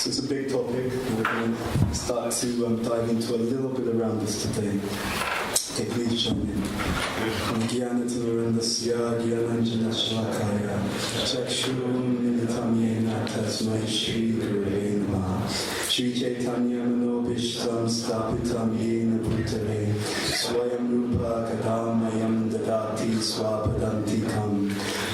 So it's a big topic. We're going to start to dive into a little bit around this today. Okay, please join in. Gyanatamurandasya Gyananjana Shalakaya Chakshurun Militamyena Tasmai Shri Gurave Namaha Shri Chaitanya Manobishtam Stapitam Yena Bhutare Swayam Rupa Kadamayam Dadati Swapadantikam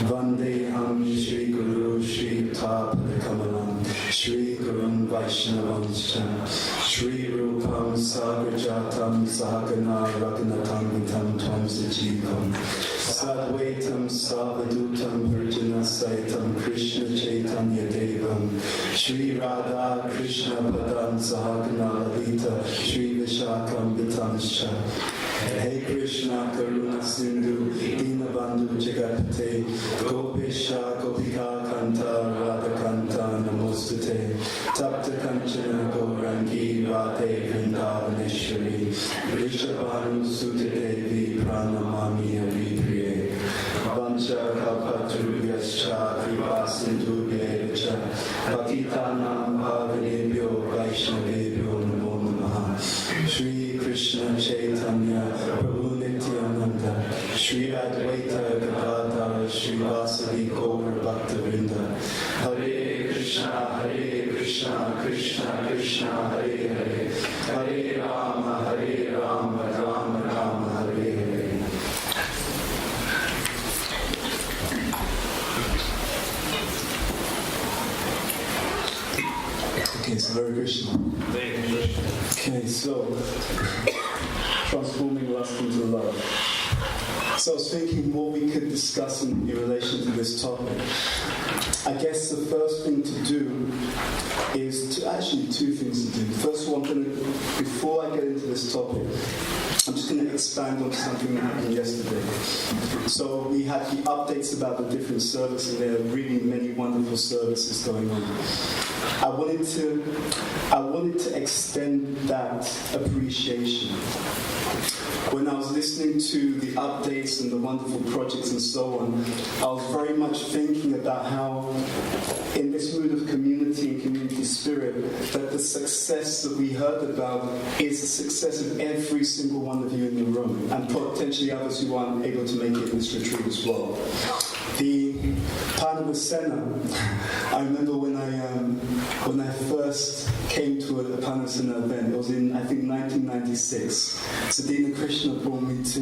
Vandeham Shri Guru Shri Tapadakamalam Shri Gurun Vaishnavanscha Shri Rupam Sagrajatam Sahagana Raghunatam Vitam Tvam Sajikam Sadvaitam Savadutam Virjana Saitam Krishna Chaitanya Devam Shri Radha Krishna Padam Sahagana Lalita Shri Vishakam Vitanscha Hey Krishna Karuna Sindhu Dinabandhu Jagapate Gopesha Gopika Kanta Radha Kanta Namostute Tapta Kanchana Gaurangi Radhe Vrindavaneshwari Rishabhanu Sute Devi Pranamami Haripriye Vancha Kalpatarubhyascha Kripa Sindhubhyecha Bhaktitanam Bhavanebhyo Vaishnavebhyo Namo Namaha Shri Krishna Chaitanya Prabhu Nityananda Shri Advaita Gadadhara Shri Vasari Gaur Bhaktavrinda Hare Krishna Krishna Krishna Hare Hare Hare Rama Rama Rama Hare Hare. Okay, so Hare Krishna. Okay, so transforming lust into love. So I was thinking what we could discuss in relation to this topic. I guess the first thing to do is two things to do. First of all, before I get into this topic, I'm just going to expand on something that happened yesterday. So we had the updates about the different services. There are really many wonderful services going on. I wanted to extend that appreciation. When I was listening to the updates and the wonderful projects and so on, I was very much thinking about how, in this mood of community and community spirit, that the success that we heard about is the success of every single one of you in the room, and potentially others who aren't able to make it in this retreat as well. The Panavasena, I remember when I first came to a Panavasena event, it was in, I think, 1996. Sadhana Krishna brought me to,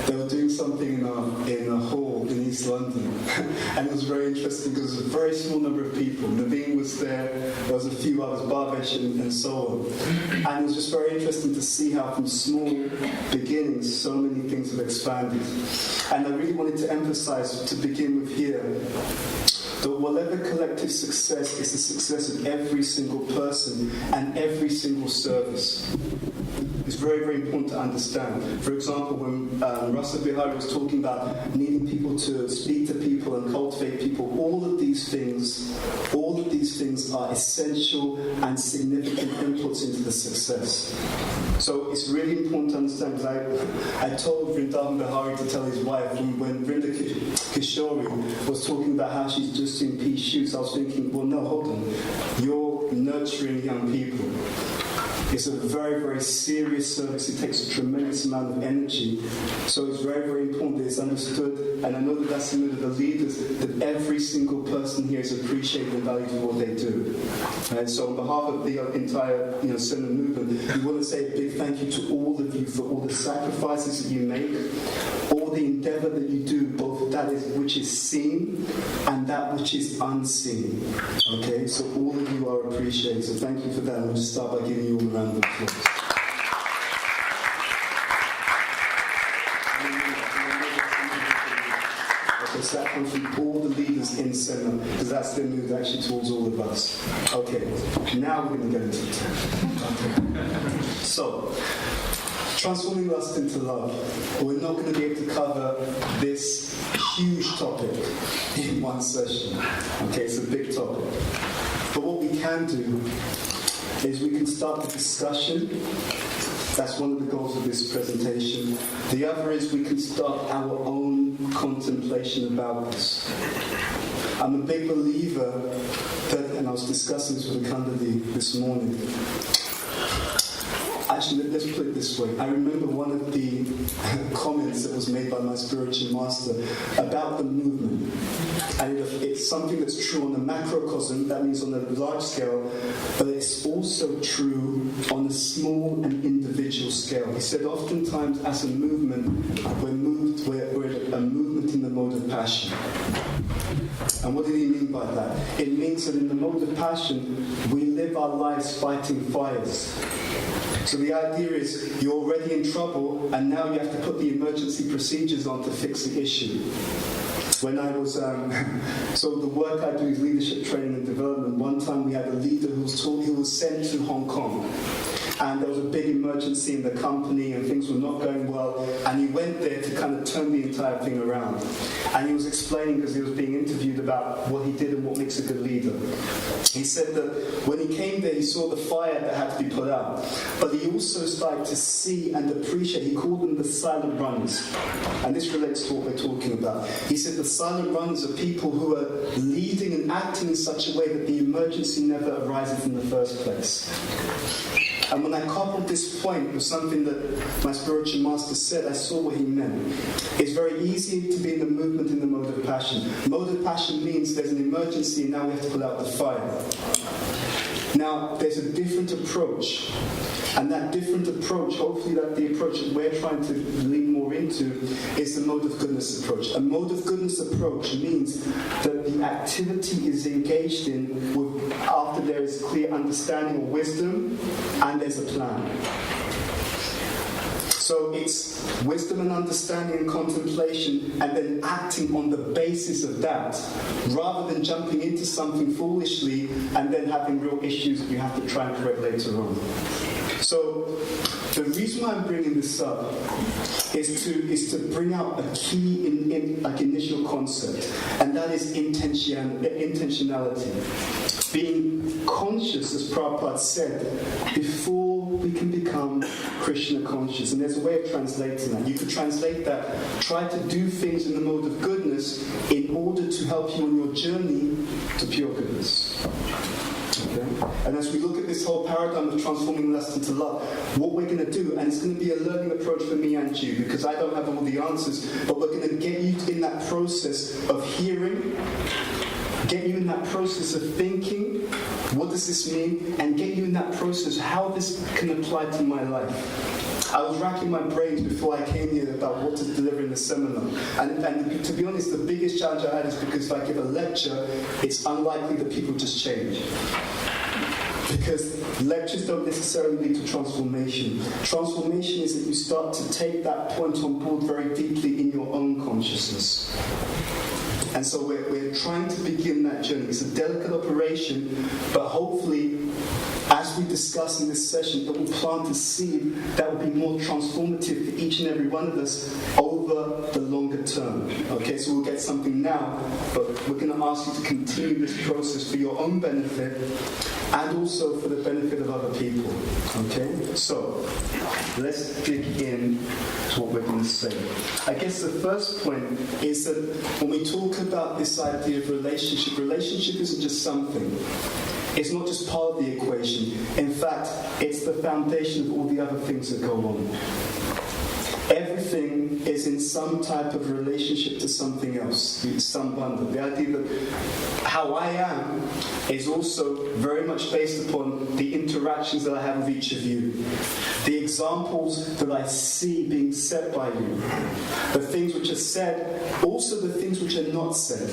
they were doing something in a hall in East London. And it was very interesting because it was a very small number of people. Naveen was there was a few others, Bhavesh and so on. And it was just very interesting to see how from small beginnings so many things have expanded. And I really wanted to emphasize, to begin with here, that whatever collective success is the success of every single person and every single service. It's very, very important to understand. For example, when Rasa Bihari was talking about needing people to speak to people and cultivate people, all of these things are essential and significant inputs into the success. So it's really important to understand, because I told Vrindavan Bihari to tell his wife, when Vrinda Kishori was talking about how she's just in pea shoots, I was thinking, well, no, hold on. You're nurturing young people. It's a very, very serious service. It takes a tremendous amount of energy. So it's very, very important that it's understood, and I know that that's the mood of the leaders, that every single person here is appreciated and valued for what they do. And so on behalf of the entire Sena movement, we want to say a big thank you to all of you for all the sacrifices that you make, all the endeavor that you do, both that which is seen and that which is unseen. Okay, so all of you are appreciated. So thank you for that. And we'll just start by giving you all a round of applause. Okay, so that comes from all the leaders in Sena, because that's their mood actually towards all of us. Okay, now we're going to get into it. Okay. So, transforming lust into love. We're not going to be able to cover this huge topic in one session. Okay, it's a big topic. But what we can do is we can start the discussion. That's one of the goals of this presentation. The other is we can start our own contemplation about this. I'm a big believer that, and I was discussing this with Akandadi this morning. Actually, let's put it this way. I remember one of the comments that was made by my spiritual master about the movement. And it's something that's true on the macrocosm, that means on a large scale, but it's also true on a small and individual scale. He said oftentimes as a movement, we're a movement in the mode of passion. And what did he mean by that? It means that in the mode of passion, we live our lives fighting fires. So the idea is you're already in trouble and now you have to put the emergency procedures on to fix the issue. When I was, so the work I do is leadership training and development. One time we had a leader who was sent to Hong Kong. And there was a big emergency in the company and things were not going well. And he went there to kind of turn the entire thing around. And he was explaining, because he was being interviewed, about what he did and what makes a good leader. He said that when he came there, he saw the fire that had to be put out. But he also started to see and appreciate, he called them the silent runners. And this relates to what we're talking about. He said the silent runners are people who are leading and acting in such a way that the emergency never arises in the first place. And when I coupled this point with something that my spiritual master said, I saw what he meant. It's very easy to be in the movement in the mode of passion. Mode of passion means there's an emergency and now we have to put out the fire. Now, there's a different approach. And that different approach, hopefully that the approach that we're trying to lean more into, is the mode of goodness approach. A mode of goodness approach means that the activity is engaged in after there is clear understanding or wisdom and there's a plan. So it's wisdom and understanding and contemplation and then acting on the basis of that, rather than jumping into something foolishly and then having real issues that you have to try and correct later on. So the reason why I'm bringing this up is to bring out a key initial concept, and that is intentionality. Being conscious, as Prabhupada said, before we can become Krishna conscious. And there's a way of translating that. You could translate that, try to do things in the mode of goodness in order to help you on your journey to pure goodness. Okay? And as we look at this whole paradigm of transforming lust into love, what we're going to do, and it's going to be a learning approach for me and you, because I don't have all the answers, but we're going to get you in that process of hearing, get you in that process of thinking, what does this mean, and get you in that process, how this can apply to my life. I was racking my brains before I came here about what to deliver in the seminar. And to be honest, the biggest challenge I had is because if I give a lecture, it's unlikely that people just change. Because lectures don't necessarily lead to transformation. Transformation is that you start to take that point on board very deeply in your own consciousness. And so we're trying to begin that journey. It's a delicate operation, but hopefully, as we discuss in this session, it will plant a seed that will be more transformative for each and every one of us over the longer term. Okay, so we'll get something now, but we're going to ask you to continue this process for your own benefit and also for the benefit of other people. Okay, so let's dig in to what we're going to say. I guess the first point is that when we talk about this idea of relationship isn't just something. It's not just part of the equation. In fact, it's the foundation of all the other things that go on. Everything is in some type of relationship to something else, some bundle. The idea that how I am is also very much based upon the interactions that I have with each of you. The examples that I see being set by you. The things which are said, also the things which are not said.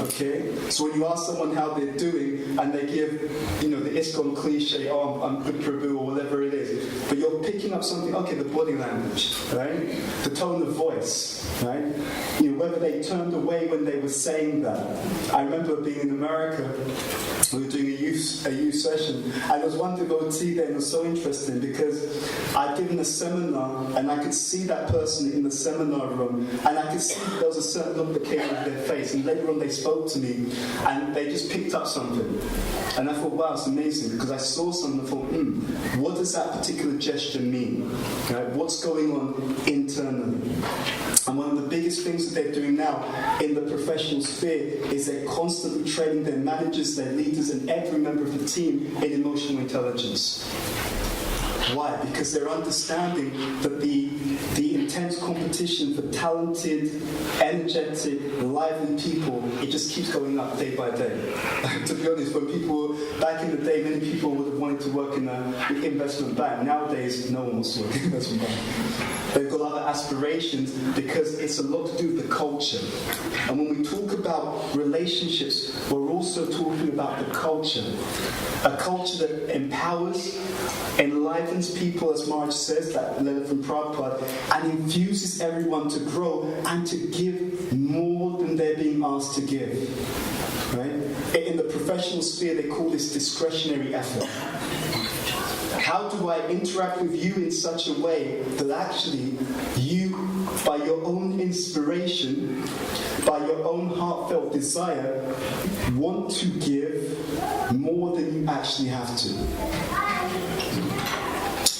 Okay? So when you ask someone how they're doing and they give, the ISKCON cliche, oh, I'm good Prabhu, or whatever it is, but you're picking up something, okay, the body language, right? The tone of voice, right? Whether they turned away when they were saying that. I remember being in America, we were doing a youth session, and there was one devotee there, and it was so interesting because I'd given a seminar, and I could see that person in the seminar room, and I could see that there was a certain look that came over their face, and later on they spoke to me, and they just picked up something. And I thought, wow, it's amazing, because I saw something and thought, what does that particular gesture mean? Right? What's going on internally? And one of the biggest things that they're doing now in the professional sphere is they're constantly training their managers, their leaders, and everyone every member of the team in emotional intelligence. Why? Because they're understanding that the intense competition for talented, energetic, lively people, it just keeps going up day by day. To be honest, when people, back in the day, many people would have wanted to work in an investment bank. Nowadays, no one wants to work in an investment bank. They've got other aspirations because it's a lot to do with the culture. And when we talk about relationships, we're also talking about the culture. A culture that empowers, enlightens people, as Marge says, that letter from Prabhupada, and infuses everyone to grow and to give more than they're being asked to give. Right? In the professional sphere, they call this discretionary effort. How do I interact with you in such a way that actually you, by your own inspiration, by your own heartfelt desire, want to give more than you actually have to?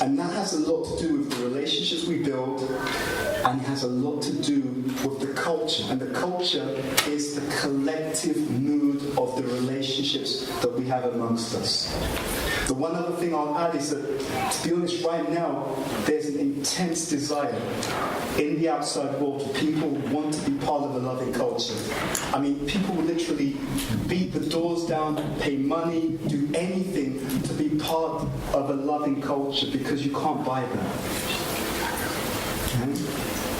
And that has a lot to do with the relationships we build, and it has a lot to do with the culture. And the culture is the collective mood of the relationships that we have amongst us. The one other thing I'll add is that, to be honest, right now, there's an intense desire in the outside world for people who want to be part of a loving culture. I mean, people will literally beat the doors down, pay money, do anything to be part of a loving culture because you can't buy that.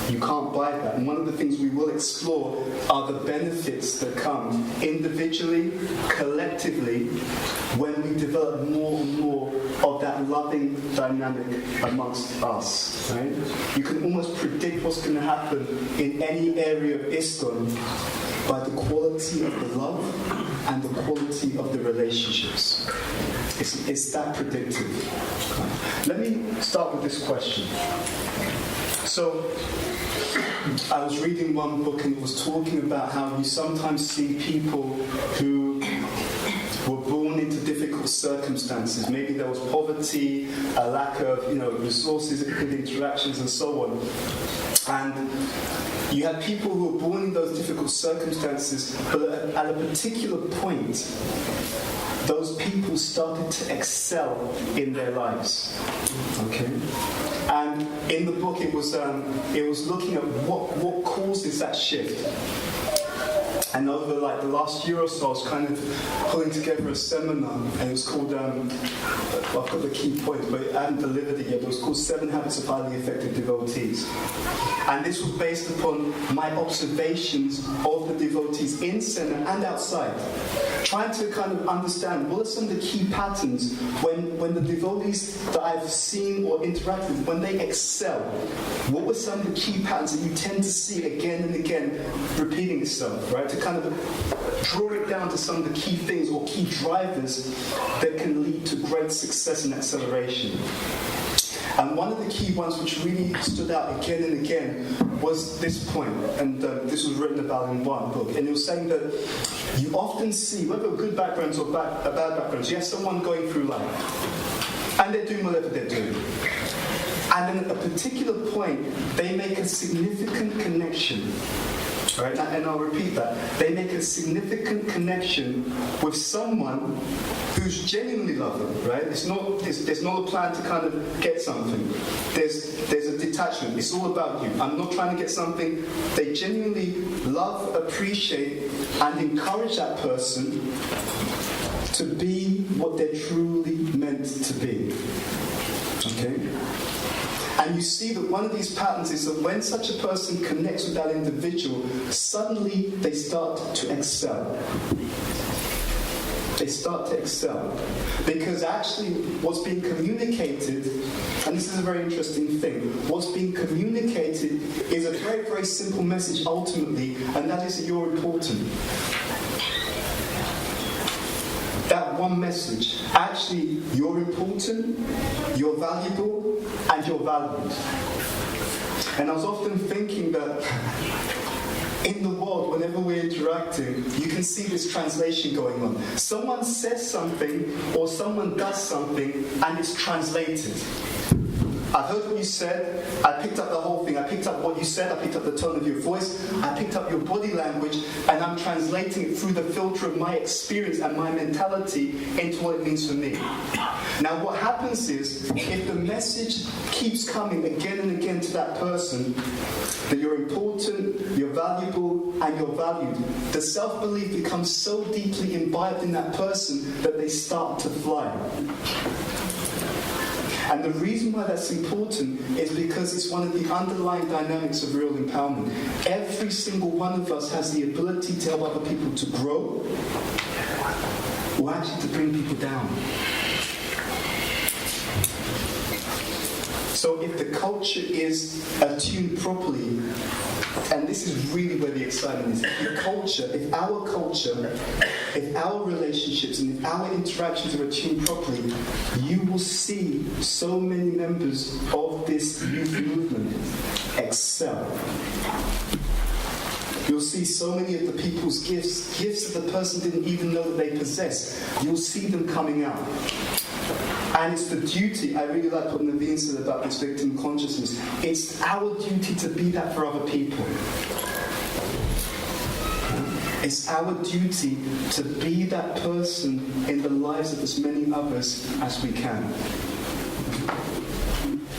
You can't buy that. And one of the things we will explore are the benefits that come individually, collectively, when we develop more and more of that loving dynamic amongst us. Right? You can almost predict what's going to happen in any area of ISKCON by the quality of the love and the quality of the relationships. It's that predictive. Let me start with this question. So, I was reading one book and it was talking about how you sometimes see people who were born into difficult circumstances. Maybe there was poverty, a lack of resources, good interactions, and so on. And you had people who were born in those difficult circumstances, but at a particular point, those people started to excel in their lives. Okay? And in the book, it was looking at what causes that shift. And over the last year or so, I was kind of pulling together a seminar, and it was called, I've got the key points, but I haven't delivered it yet, but it was called 7 Habits of Highly Effective Devotees. And this was based upon my observations of the devotees in center and outside, trying to kind of understand what are some of the key patterns when the devotees that I've seen or interacted with, when they excel, what were some of the key patterns that you tend to see again and again repeating itself, right? To kind of draw it down to some of the key things or key drivers that can lead to great success and acceleration. And one of the key ones which really stood out again and again was this point, and this was written about in one book, and it was saying that you often see, whether good backgrounds or bad backgrounds, you have someone going through life, and they're doing whatever they're doing. And then at a particular point, they make a significant connection. Right? And I'll repeat that. They make a significant connection with someone who's genuinely loving, right? There's not a plan to kind of get something. There's a detachment. It's all about you. I'm not trying to get something. They genuinely love, appreciate, and encourage that person to be what they're truly meant to be. Okay? And you see that one of these patterns is that when such a person connects with that individual, suddenly they start to excel. They start to excel. Because actually what's being communicated, and this is a very interesting thing, what's being communicated is a very, very simple message ultimately, and that is that you're important. That one message. Actually, you're important, you're valuable, and you're valued. And I was often thinking that in the world, whenever we're interacting, you can see this translation going on. Someone says something or someone does something and it's translated. I've heard what you said, I picked up the whole thing, I picked up what you said, I picked up the tone of your voice, I picked up your body language, and I'm translating it through the filter of my experience and my mentality into what it means for me. Now what happens is, if the message keeps coming again and again to that person, that you're important, you're valuable, and you're valued, the self-belief becomes so deeply imbibed in that person that they start to fly. And the reason why that's important is because it's one of the underlying dynamics of real empowerment. Every single one of us has the ability to help other people to grow, or actually to bring people down. So if the culture is attuned properly, and this is really where the excitement is, if our relationships and if our interactions are attuned properly, you will see so many members of this youth movement excel. You'll see so many of the people's gifts that the person didn't even know that they possess. You'll see them coming out. And it's the duty, I really like what Naveen said about this victim consciousness, it's our duty to be that for other people. It's our duty to be that person in the lives of as many others as we can.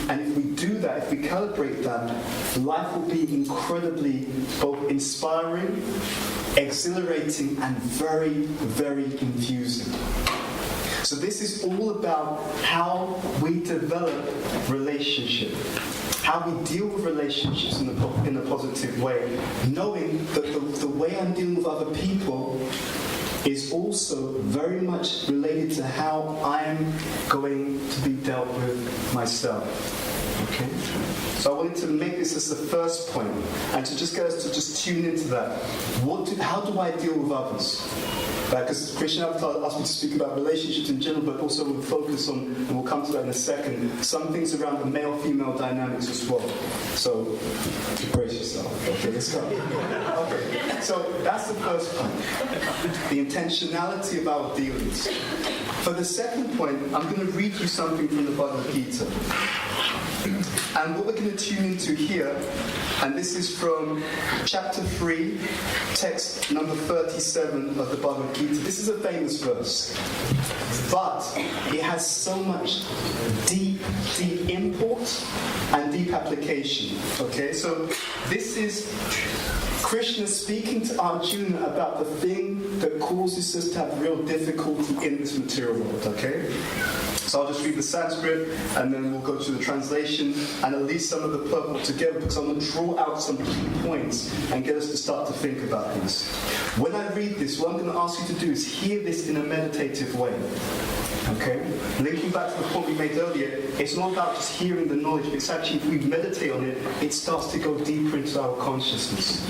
And if we do that, if we calibrate that, life will be incredibly both inspiring, exhilarating, and very, very infusing. So this is all about how we develop relationship, how we deal with relationships in a positive way, knowing that the way I'm dealing with other people is also very much related to how I'm going to be dealt with myself. Okay? So I wanted to make this as the first point, and to just get us to just tune into that. How do I deal with others? Because Christian Avatar asked me to speak about relationships in general, but also we'll focus on, and we'll come to that in a second, some things around the male-female dynamics as well. So, brace yourself. Okay, let's go. Okay, so that's the first point. The intentionality of our dealings. For the second point, I'm going to read you something from the Bhagavad Gita. And what we're going to tune into here, and this is from chapter 3, text number 37 of the Bhagavad Gita. This is a famous verse, but it has so much deep import and deep application. Okay, so this is Krishna speaking to Arjuna about the thing that causes us to have real difficulty in this material world. Okay? So I'll just read the Sanskrit, and then we'll go to the translation, and at least some of the purport together, because I'm going to draw out some key points and get us to start to think about these. When I read this, what I'm going to ask you to do is hear this in a meditative way. Okay? Linking back to the point we made earlier, it's not about just hearing the knowledge, but it's actually, if we meditate on it, it starts to go deeper into our consciousness.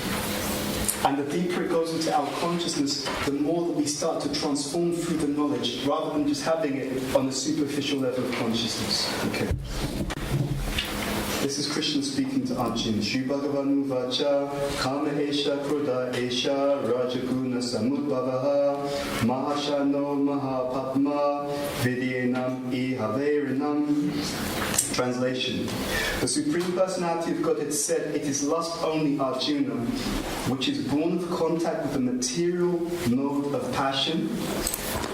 And the deeper it goes into our consciousness, the more that we start to transform through the knowledge, rather than just having it on a superficial level of consciousness. Okay. This is Krishna speaking to Arjuna. Shri Bhagavanu Vacha, Kama Esha Krodha Esha, Rajaguna Samudbhavaha, Mahashano Mahapatma, Vidyenam Ihaverinam. Translation. The Supreme Personality of Godhead said, it is lust only, Arjuna, which is born of contact with the material mode of passion,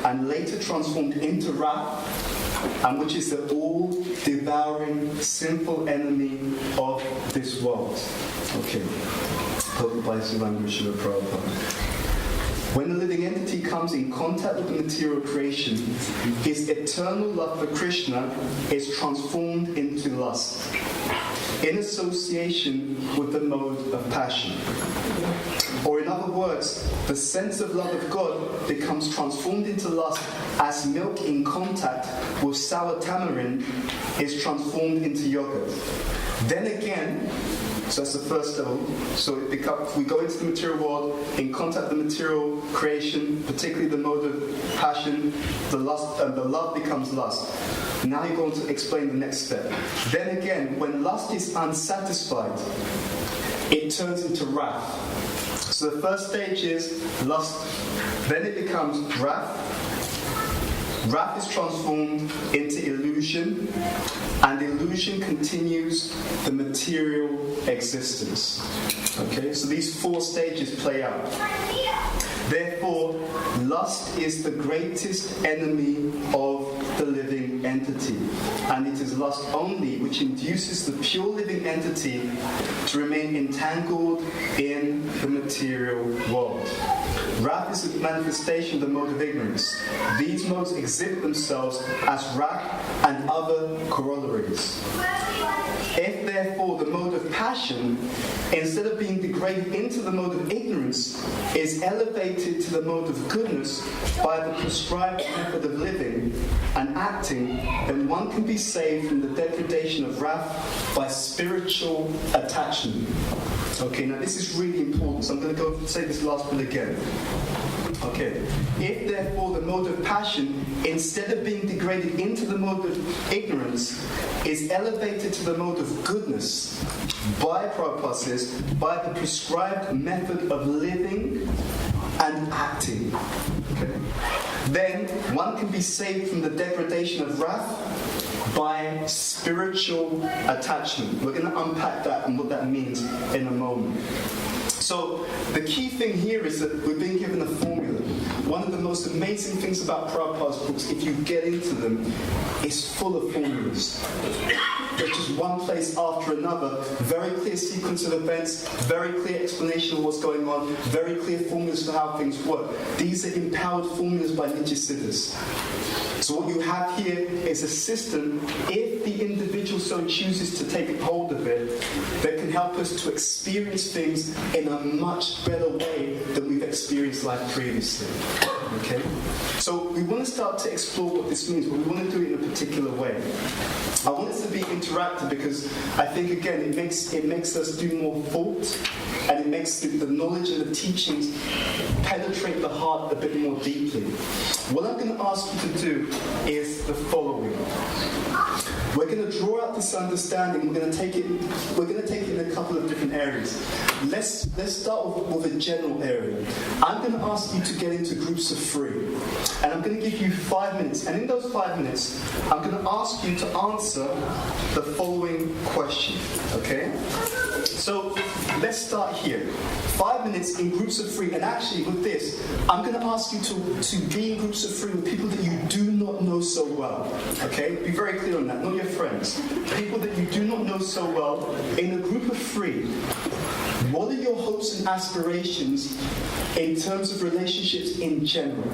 and later transformed into wrath, and which is the all-devouring, simple enemy of this world. Okay. When the living entity comes in contact with the material creation, his eternal love for Krishna is transformed into lust, in association with the mode of passion. Or in other words, the sense of love of God becomes transformed into lust as milk in contact with sour tamarind is transformed into yogurt. Then again, so that's the first level. So we go into the material world, in contact with the material creation, particularly the mode of passion, the lust, and the love becomes lust. Now you're going to explain the next step. Then again, when lust is unsatisfied, it turns into wrath. So the first stage is lust, then it becomes wrath, Wrath is transformed into illusion, and illusion continues the material existence. Okay, so these 4 stages play out. Therefore, lust is the greatest enemy of the living entity, and it is lust only which induces the pure living entity to remain entangled in the material world. Wrath is a manifestation of the mode of ignorance. These modes exhibit themselves as wrath and other corollaries. If therefore the mode of passion, instead of being degraded into the mode of ignorance, is elevated to the mode of goodness by the prescribed method of living and acting, then one can be saved from the degradation of wrath by spiritual attachment. Okay, now this is really important, so I'm going to go say this last bit again. Okay, if therefore the mode of passion, instead of being degraded into the mode of ignorance, is elevated to the mode of goodness by Prabhupada says, by the prescribed method of living and acting, okay, then one can be saved from the degradation of wrath by spiritual attachment. We're going to unpack that and what that means in a moment. So the key thing here is that we're being given a formula. One of the most amazing things about Prabhupada's books, if you get into them, is full of formulas. There's just one place after another, very clear sequence of events, very clear explanation of what's going on, very clear formulas for how things work. These are empowered formulas by Nitya Siddhas. So what you have here is a system, if the individual so chooses to take hold of it, that can help us to experience things in a much better way than we've experienced life previously. Okay? So we want to start to explore what this means, but we want to do it in a particular way. I want it to be interactive because I think, again, it makes us do more thought, and it makes the knowledge and the teachings penetrate the heart a bit more deeply. What I'm going to ask you to do is the following. We're going to draw out this understanding. We're going to take it in a couple of different areas. Let's start with a general area. I'm going to ask you to get into groups of 3. And I'm going to give you 5 minutes. And in those 5 minutes, I'm going to ask you to answer the following question. Okay? So let's start here. 5 minutes in groups of 3. And actually with this, I'm going to ask you to be in groups of 3 with people that you do not know so well. Okay? Be very clear on that. Not your friends. People that you do not know so well. In a group of 3, what are your hopes and aspirations in terms of relationships in general?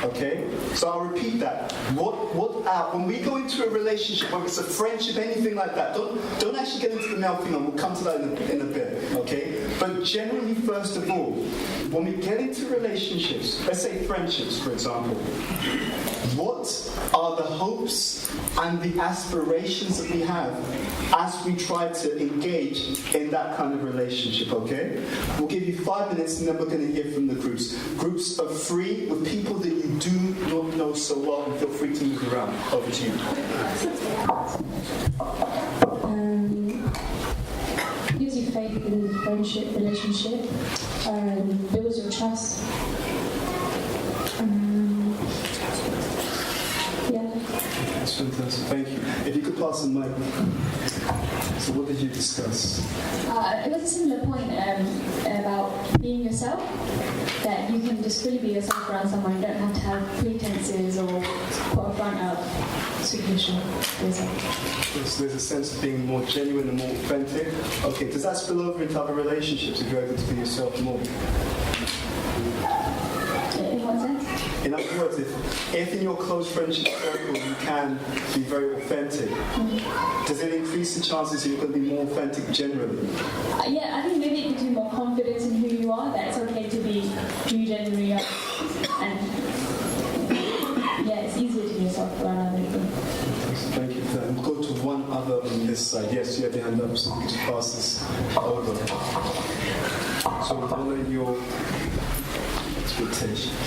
Okay? So I'll repeat that. When we go into a relationship, whether it's a friendship, anything like that, don't actually get into the male thing, and we'll come to that in a bit. Okay? But generally, first of all, when we get into relationships, let's say friendships, for example, what are the hopes and the aspirations that we have as we try to engage in that kind of relationship, okay? We'll give you 5 minutes and then we're going to hear from the groups. Groups of 3 with people that you do not know so well, and feel free to move around. Over to you. Use your faith in the friendship, relationship, build your trust. That's fantastic. Thank you. If you could pass the mic. So what did you discuss? It was a similar point about being yourself, that you can just really be yourself around someone. You don't have to have pretenses or put a front up. Superficial. So there's a sense of being more genuine and more authentic. Okay, does that spill over into other relationships if you're able to be yourself more? In what sense? In other words, if in your close friendship circle you can be very authentic, does it increase the chances that you're going to be more authentic generally? Yeah, I think maybe it gives you more confidence in who you are, that it's okay to be who you genuinely are. And yeah, it's easier to be yourself around other people. Thank you for that. We'll go to one other on this side. Yes, you have your hand up, so we can just pass this over. So we'll follow your expectations.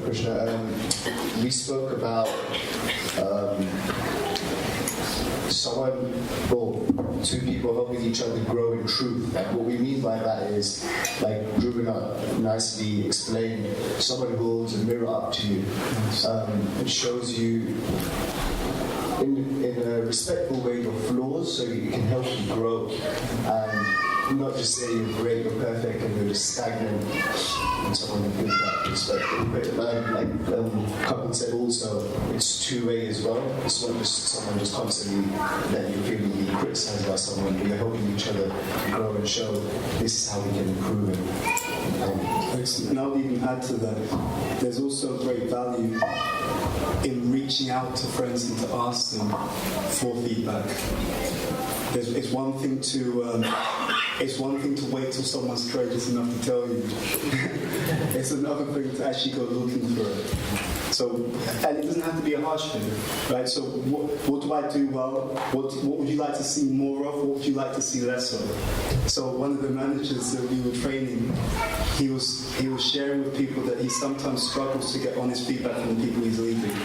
Krishna, we spoke about two people helping each other grow in truth. And what we mean by that is, like Ruben nicely explained, someone holds a mirror up to you. It shows you in a respectful way your flaws so it can help you grow. And not just say you're great, you're perfect, and you're just stagnant, and someone can give that respect. But like Couple said also, it's two-way as well. It's not just someone just constantly letting you feel being criticized by someone, but you're helping each other grow and show this is how we can improve it. Excellent. And I'll even add to that, there's also great value in reaching out to friends and to ask them for feedback. It's one thing to wait till someone's courageous enough to tell you. It's another thing to actually go looking for it. So, and it doesn't have to be a harsh thing, right? So, what do I do well? What would you like to see more of? What would you like to see less of? So, one of the managers that we were training, he was sharing with people that he sometimes struggles to get honest feedback from the people he's leading.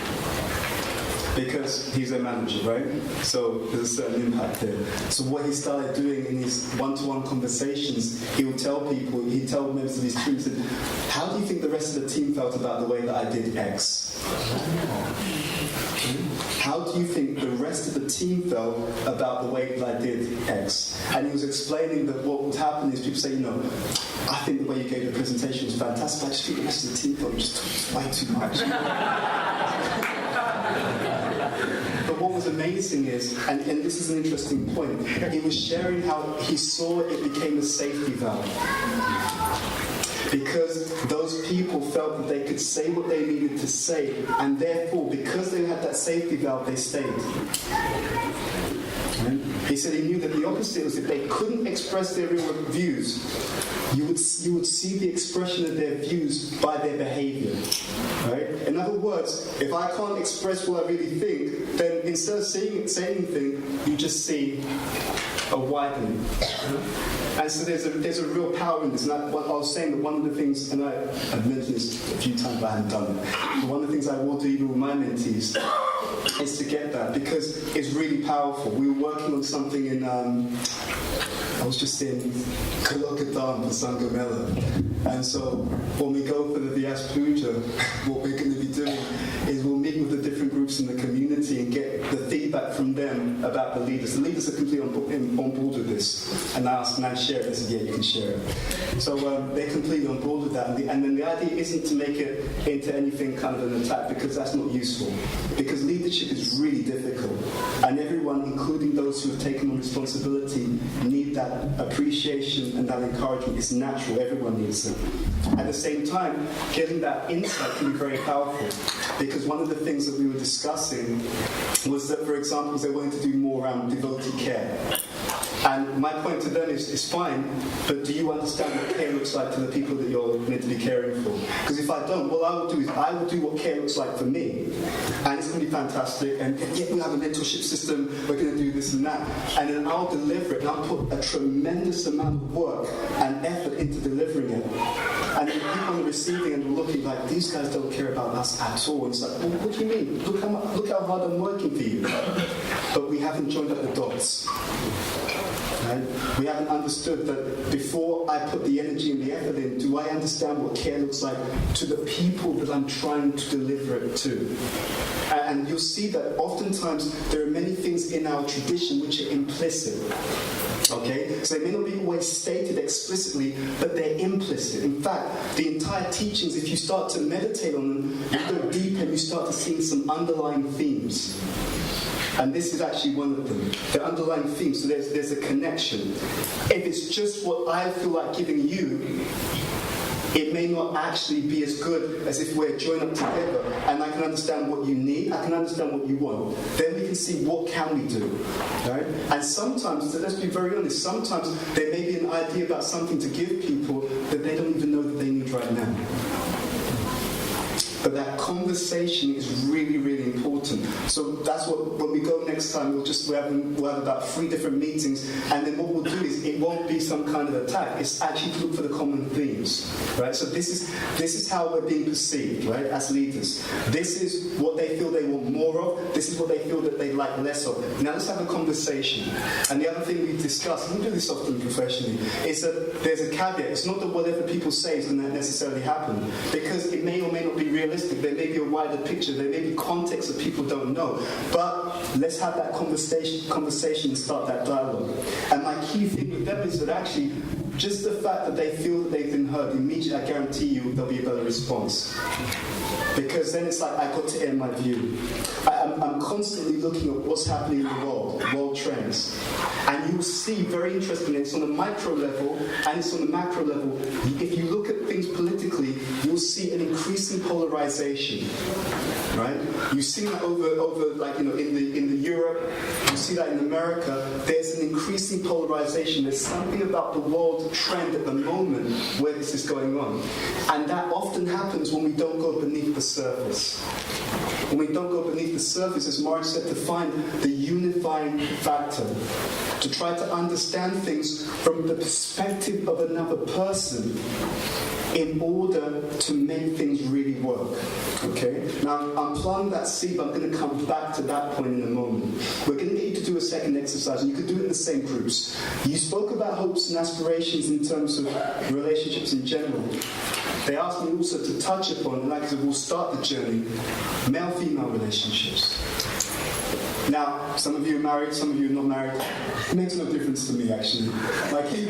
Because he's a manager, right? So there's a certain impact there. So what he started doing in his one-to-one conversations, he would tell people, he'd tell members of his team, said, how do you think the rest of the team felt about the way that I did X? How do you think the rest of the team felt about the way that I did X? And he was explaining that what would happen is people say, I think the way you gave the presentation was fantastic, I just think the rest of the team felt you just talked way too much. But what was amazing is, and this is an interesting point, he was sharing how he saw it became a safety valve. Because those people felt that they could say what they needed to say, and therefore, because they had that safety valve, they stayed. He said he knew that the opposite was if they couldn't express their real views, you would see the expression of their views by their behavior. Right? In other words, if I can't express what I really think, then instead of saying anything, you just see a widening. And so there's a real power in this. And I was saying that one of the things, and I've mentioned this a few times, but I hadn't done it. But one of the things I will do even with my mentees is to get that, because it's really powerful. We were working on something in, I was just in Kolokatan for Sangamela. And so when we go for the Vyas Puja, what we're going to be doing is we'll meet with the different groups in the community and get the feedback from them about the leaders. The leaders are completely on board with this. And I asked, can I share it? They said, yeah, you can share it. So they're completely on board with that. And then the idea isn't to make it into anything kind of an attack, because that's not useful. Because leadership is really difficult. And everyone, including those who have taken on responsibility, need that appreciation and that encouragement. It's natural. Everyone needs it. At the same time, getting that insight can be very powerful. Because one of the things that we were discussing was that, for example, they wanted to do more around devotee care. And my point to them is fine, but do you understand what care looks like to the people that you're meant to be caring for? Because if I don't, what I will do is I will do what care looks like for me. And it's going to be fantastic, and yet we have a mentorship system, we're going to do this and that. And then I'll deliver it, and I'll put a tremendous amount of work and effort into delivering it. And then people on the receiving end are looking like, these guys don't care about us at all. And it's like, well, what do you mean? Look how hard I'm working for you. But we haven't joined up the dots. Right? We haven't understood that before I put the energy and the effort in, do I understand what care looks like to the people that I'm trying to deliver it to? And you'll see that oftentimes there are many things in our tradition which are implicit. Okay? So they may not be always stated explicitly, but they're implicit. In fact, the entire teachings, if you start to meditate on them, you go deep and you start to see some underlying themes. And this is actually one of them, the underlying theme. So there's a connection. If it's just what I feel like giving you, it may not actually be as good as if we're joined up together and I can understand what you need, I can understand what you want. Then we can see what can we do. Right? And sometimes, so let's be very honest, sometimes there may be an idea about something to give people that they don't even know that they need right now. but that conversation is really, really important. So that's what, when we go next time, we'll have about 3 different meetings, and then what we'll do is it won't be some kind of attack. It's actually to look for the common themes, right? So this is how we're being perceived, right, as leaders. This is what they feel they want more of. This is what they feel that they like less of. Now let's have a conversation. And the other thing we discussed, and we do this often professionally, is that there's a caveat. It's not that whatever people say is going to necessarily happen, because it may or may not be realistic. There may be a wider picture. There may be context that people don't know. But let's have that conversation and start that dialogue. And my key thing with them is that actually, just the fact that they feel that they've been heard, immediately I guarantee you there'll be a better response. Because then it's like, I got to air my view. I'm constantly looking at what's happening in the world trends. And you'll see, very interestingly, it's on a micro level and it's on a macro level. If you look at things politically, you'll see an increasing polarization, right? You see that over like, in the Europe, you see that in America, there's an increasing polarization. There's something about the world trend at the moment where this is going on. And that often happens when we don't go beneath the surface. When we don't go beneath the surface, as Mark said, to find the unifying factor, to try to understand things from the perspective of another person in order to make things really work. Okay? Now, I'm planting that seed, but I'm going to come back to that point in a moment. We're going to get you to do a second exercise, and you could do it in the same groups. You spoke about hopes and aspirations in terms of relationships in general. They asked me also to touch upon, and like I said, we'll start the journey, male-female relationships. Now, some of you are married, some of you are not married. It makes no difference to me, actually. My key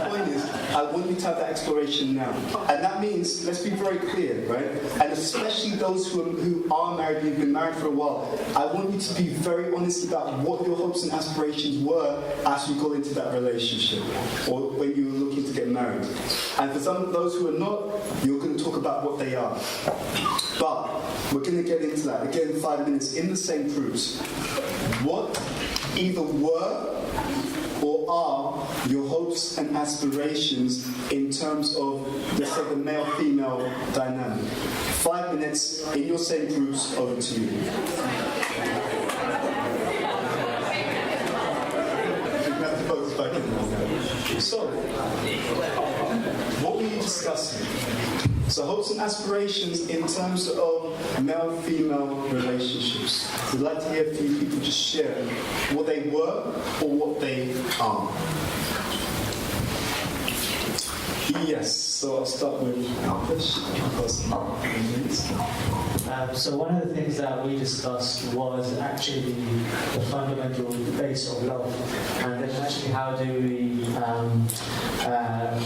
point is, I want you to have that exploration now. And that means, let's be very clear, right? And especially those who are married, who've been married for a while, I want you to be very honest about what your hopes and aspirations were as you go into that relationship, or when you were looking to get married. And for some of those who are not, you're going to talk about what they are. But we're going to get into that, again, 5 minutes, in the same groups. What either were or are your hopes and aspirations in terms of, let's say, the male-female dynamic? 5 minutes in your same groups, over to you. So, what were you discussing? So, hopes and aspirations in terms of male-female relationships. We'd like to hear a few people just share what they were or what they are. Yes, so I'll start with Alpesh. So one of the things that we discussed was actually the fundamental base of love, and then actually how do we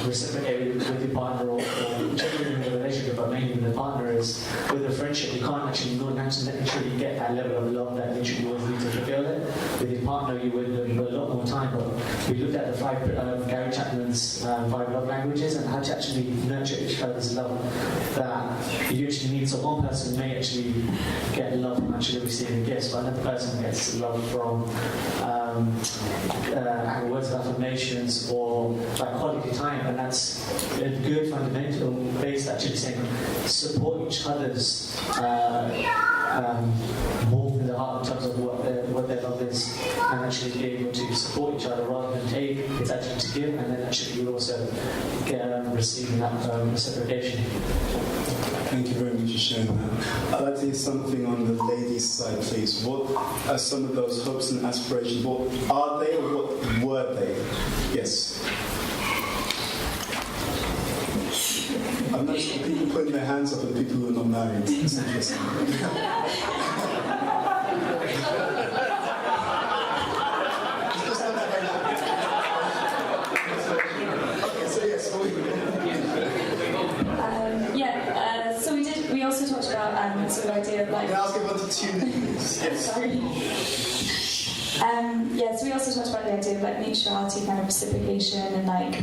reciprocate with your partner, or particularly in the relationship, but mainly with the partner, is with a friendship. You can't actually not naturally get that level of love that you always need to fulfill it. With your partner, you would a lot more time. But we looked at the 5 Gary Chapman's 5 love languages and how to actually nurture each other's love. That you actually need. So one person may actually get love from actually receiving gifts, but another person gets love from words of affirmations or like quality time, and that's a good fundamental base actually saying support each other's move in the heart in terms of what their love is, and actually be able to support each other rather than take. It's actually to give, and then actually you also get receiving that reciprocation. Thank you very much for sharing that. I'd like to hear something on the ladies' side, please. What are some of those hopes and aspirations? What are they, or what were they? Yes. I'm not sure people putting their hands up and people who are not married. It's interesting. We also talked about sort of idea of like. Can I ask everyone to tune in, please? Yes. Sorry. So we also talked about the idea of like mutuality, kind of reciprocation, and like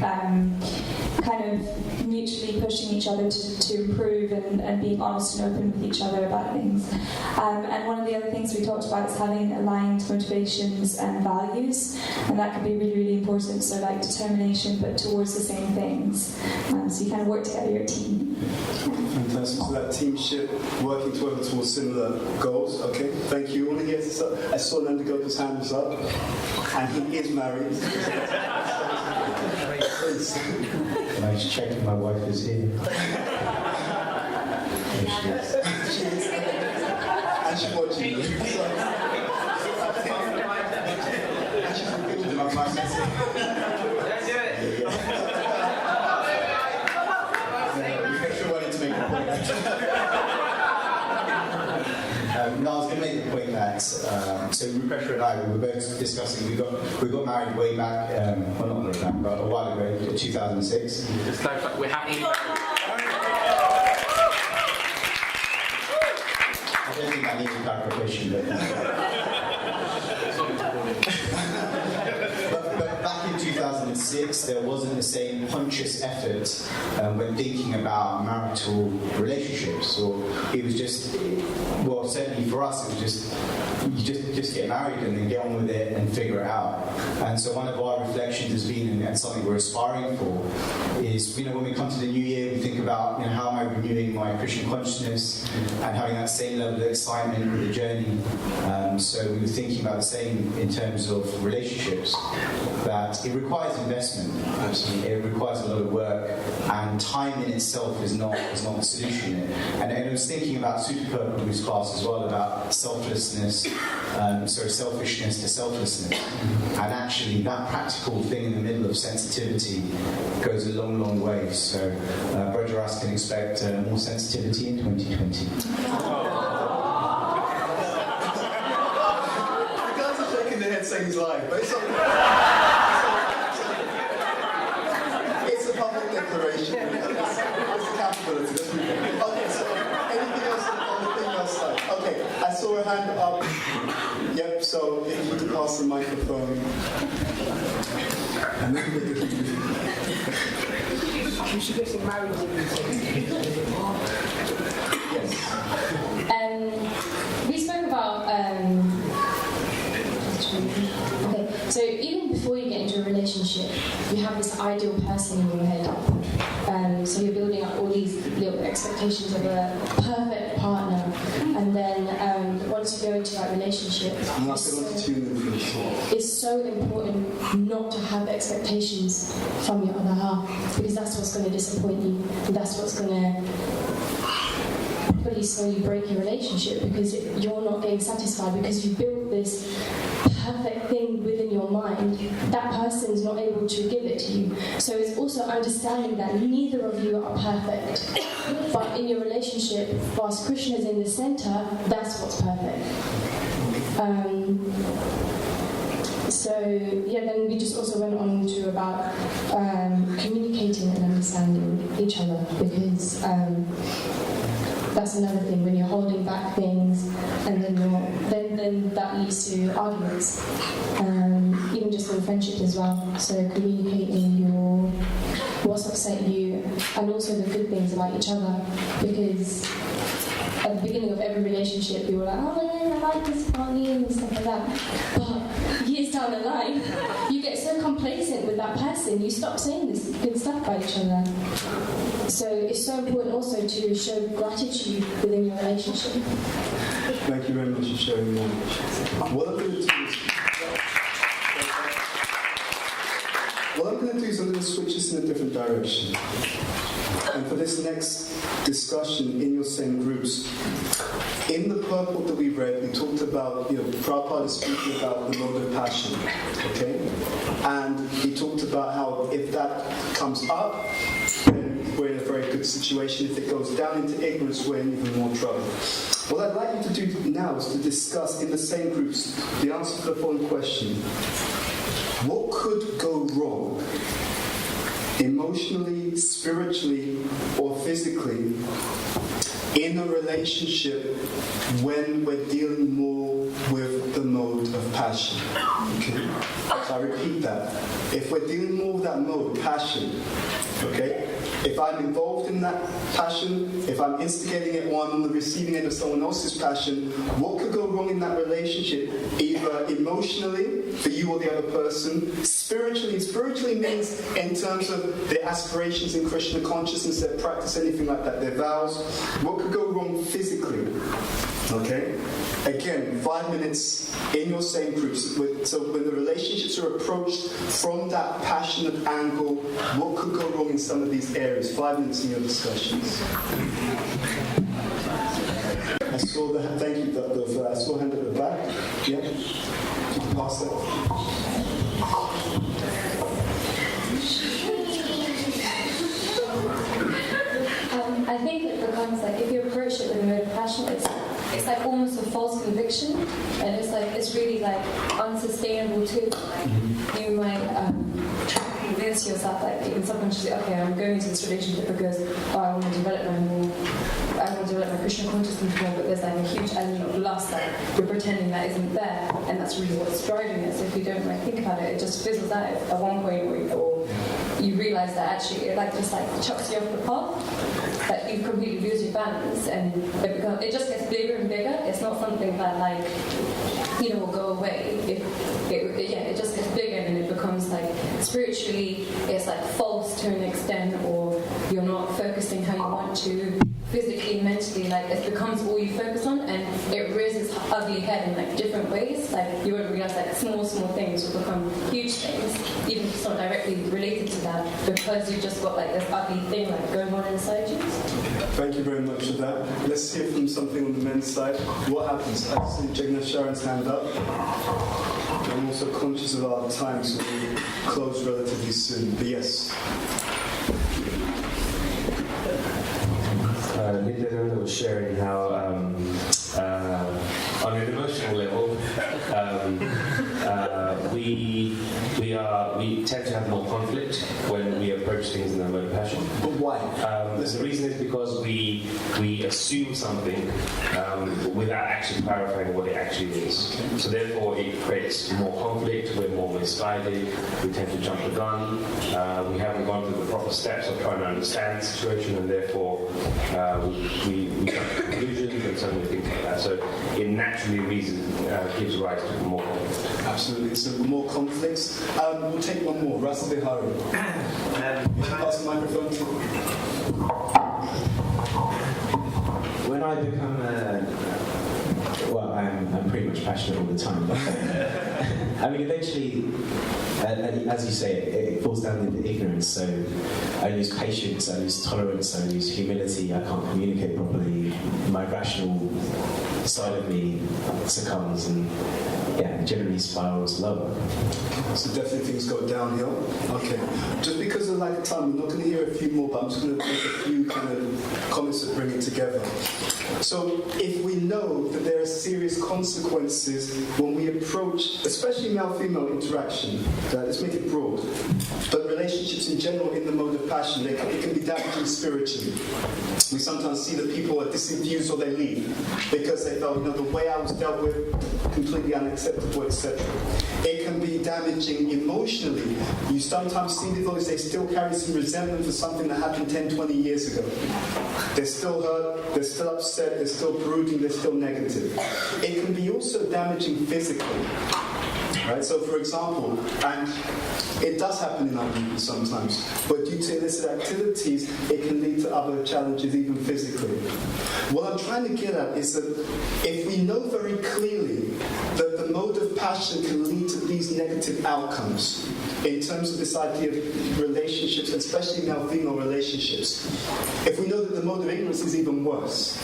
kind of mutually pushing each other to improve and being honest and open with each other about things. And one of the other things we talked about is having aligned motivations and values, and that can be really, really important. So like determination, but towards the same things. So you kind of work together, you're a team. Fantastic. So that teamship, working towards similar goals. Okay, thank you. Only yes, I saw Nanda Gopa's hand was up, and he is married. Can I just check if my wife is here? There she is. And she's watching you. And she's revealed in my mind. No, I was going to make the point that so Rupesh and I, we were both discussing. We got married way back, well not way back, but a while ago, in 2006. It's like we're happy. I don't think I need a clarification, but back in 2006, there wasn't the same conscious effort when thinking about marital relationships. Or it was just, well, certainly for us, it was just you just get married and then get on with it and figure it out. And so one of our reflections has been, and something we're aspiring for, is when we come to the new year, we think about how am I renewing my Christian consciousness and having that same level of excitement with the journey. So we were thinking about the same in terms of relationships, that it requires investment. Absolutely, it requires a lot of work, and time in itself is not the solution. And I was thinking about Super Prabhu's class as well, about selflessness, selfishness to selflessness, and actually that practical thing in the middle of sensitivity goes a long, long way. So Brajaras can expect more sensitivity in 2020. Saying he's lying, but it's a public declaration. It's accountability. Okay, so anything else on the female side? Okay, I saw a hand up. Yep, so if you could pass the microphone. And then you should get some married women. Yes. We spoke about okay, so even before you get into a relationship, you have this ideal person in your head. So you're building up all these little expectations of a perfect partner, and then once you go into that relationship, it's so important not to have expectations from your other half, because that's what's going to disappoint you, and that's what's going to probably slowly break your relationship, because you're not getting satisfied because you built this perfect thing within your mind. That person's not able to give it to you. So it's also understanding that neither of you are perfect, but in your relationship, whilst Krishna is in the center, that's what's perfect. Then we just also went on to about communicating and understanding each other, because that's another thing. When you're holding back things, and then that leads to arguments, even just in friendship as well. So communicating what's upset you, and also the good things about each other, because at the beginning of every relationship, you were like, oh yeah, I like this about you and stuff like that. But years down the line, you get so complacent with that person, you stop saying this good stuff about each other. So it's so important also to show gratitude within your relationship. Thank you very much for sharing that. What I'm going to do is I'm going to switch this in a different direction. And for this next discussion in your same groups, in the purport that we read, we talked about, Prabhupada is speaking about the mode of passion, okay? And he talked about how if that comes up, then we're in a very good situation. If it goes down into ignorance, we're in even more trouble. What I'd like you to do now is to discuss in the same groups the answer to the following question. What could go wrong, emotionally, spiritually, or physically, in a relationship when we're dealing more with the mode of passion. Okay? So I repeat that. If we're dealing more with that mode, passion, okay? If I'm involved in that passion, if I'm instigating it or I'm on the receiving end of someone else's passion, what could go wrong in that relationship? Either emotionally, for you or the other person, spiritually. Spiritually means in terms of their aspirations in Krishna consciousness, their practice, anything like that, their vows. What could go wrong physically? Okay? Again, 5 minutes in your same group. So when the relationships are approached from that passionate angle, what could go wrong in some of these areas? 5 minutes in your discussions. I saw the thank you, I saw a hand at the back. Yeah? You can pass that. I think it becomes like, if you approach it with a mode of passion, it's like almost a false conviction, and it's really like unsustainable too. Like, you might try to convince yourself, like even subconsciously, okay, I'm going into this relationship because I want to develop my Krishna consciousness more, but there's like a huge element of lust that you're pretending that isn't there, and that's really what's driving it. So if you don't like think about it, it just fizzles out at one point, or you realise that actually it just chucks you off the path, that you completely lose your balance, and it just gets bigger and bigger. It's not something that will go away. It just gets bigger, and it becomes like spiritually it's like false to an extent, or you're not focusing how you want to. Physically, mentally, it becomes all you focus on, and it rears its ugly head in different ways. You won't realize small things will become huge things, even if it's not directly related to that, because you've just got this ugly thing going on inside you. Thank you very much for that. Let's hear from something on the men's side. What happens? I see Jagna Sharon's hand up. I'm also conscious of our time, so we'll close relatively soon. But yes. Linda was sharing how, on an emotional level, we tend to have more conflict when we approach things in a mode of passion. But why? The reason is because we assume something without actually clarifying what it actually is. So therefore, it creates more conflict. We're more misguided. We tend to jump the gun. We haven't gone through the proper steps of trying to understand the situation, and therefore we jump to conclusions and suddenly things like that. So it naturally gives rise to more conflict. Absolutely. So more conflicts. We'll take one more. Rasa Bihari. Pass the microphone to. When I become I'm pretty much passionate all the time. I mean, eventually, as you say, it falls down into ignorance. So I lose patience, I lose tolerance, I lose humility. I can't communicate properly. My rational side of me succumbs, and generally spirals lower. So definitely things go downhill. Okay. Just because of lack of time, we're not going to hear a few more, but I'm just going to make a few kind of comments that bring it together. So if we know that there are serious consequences when we approach, especially male-female interaction, let's make it broad, but relationships in general in the mode of passion, it can be damaging spiritually. We sometimes see that people are disenfused or they leave because they felt, the way I was dealt with, completely unacceptable, etc. It can be damaging emotionally. You sometimes see people, they still carry some resentment for something that happened 10, 20 years ago. They're still hurt, they're still upset, they're still brooding, they're still negative. It can be also damaging physically. Right? So, for example, and it does happen in our people sometimes, but due to illicit activities, it can lead to other challenges, even physically. What I'm trying to get at is that if we know very clearly that the mode of passion can lead to these negative outcomes in terms of this idea of relationships, especially male-female relationships, if we know that the mode of ignorance is even worse,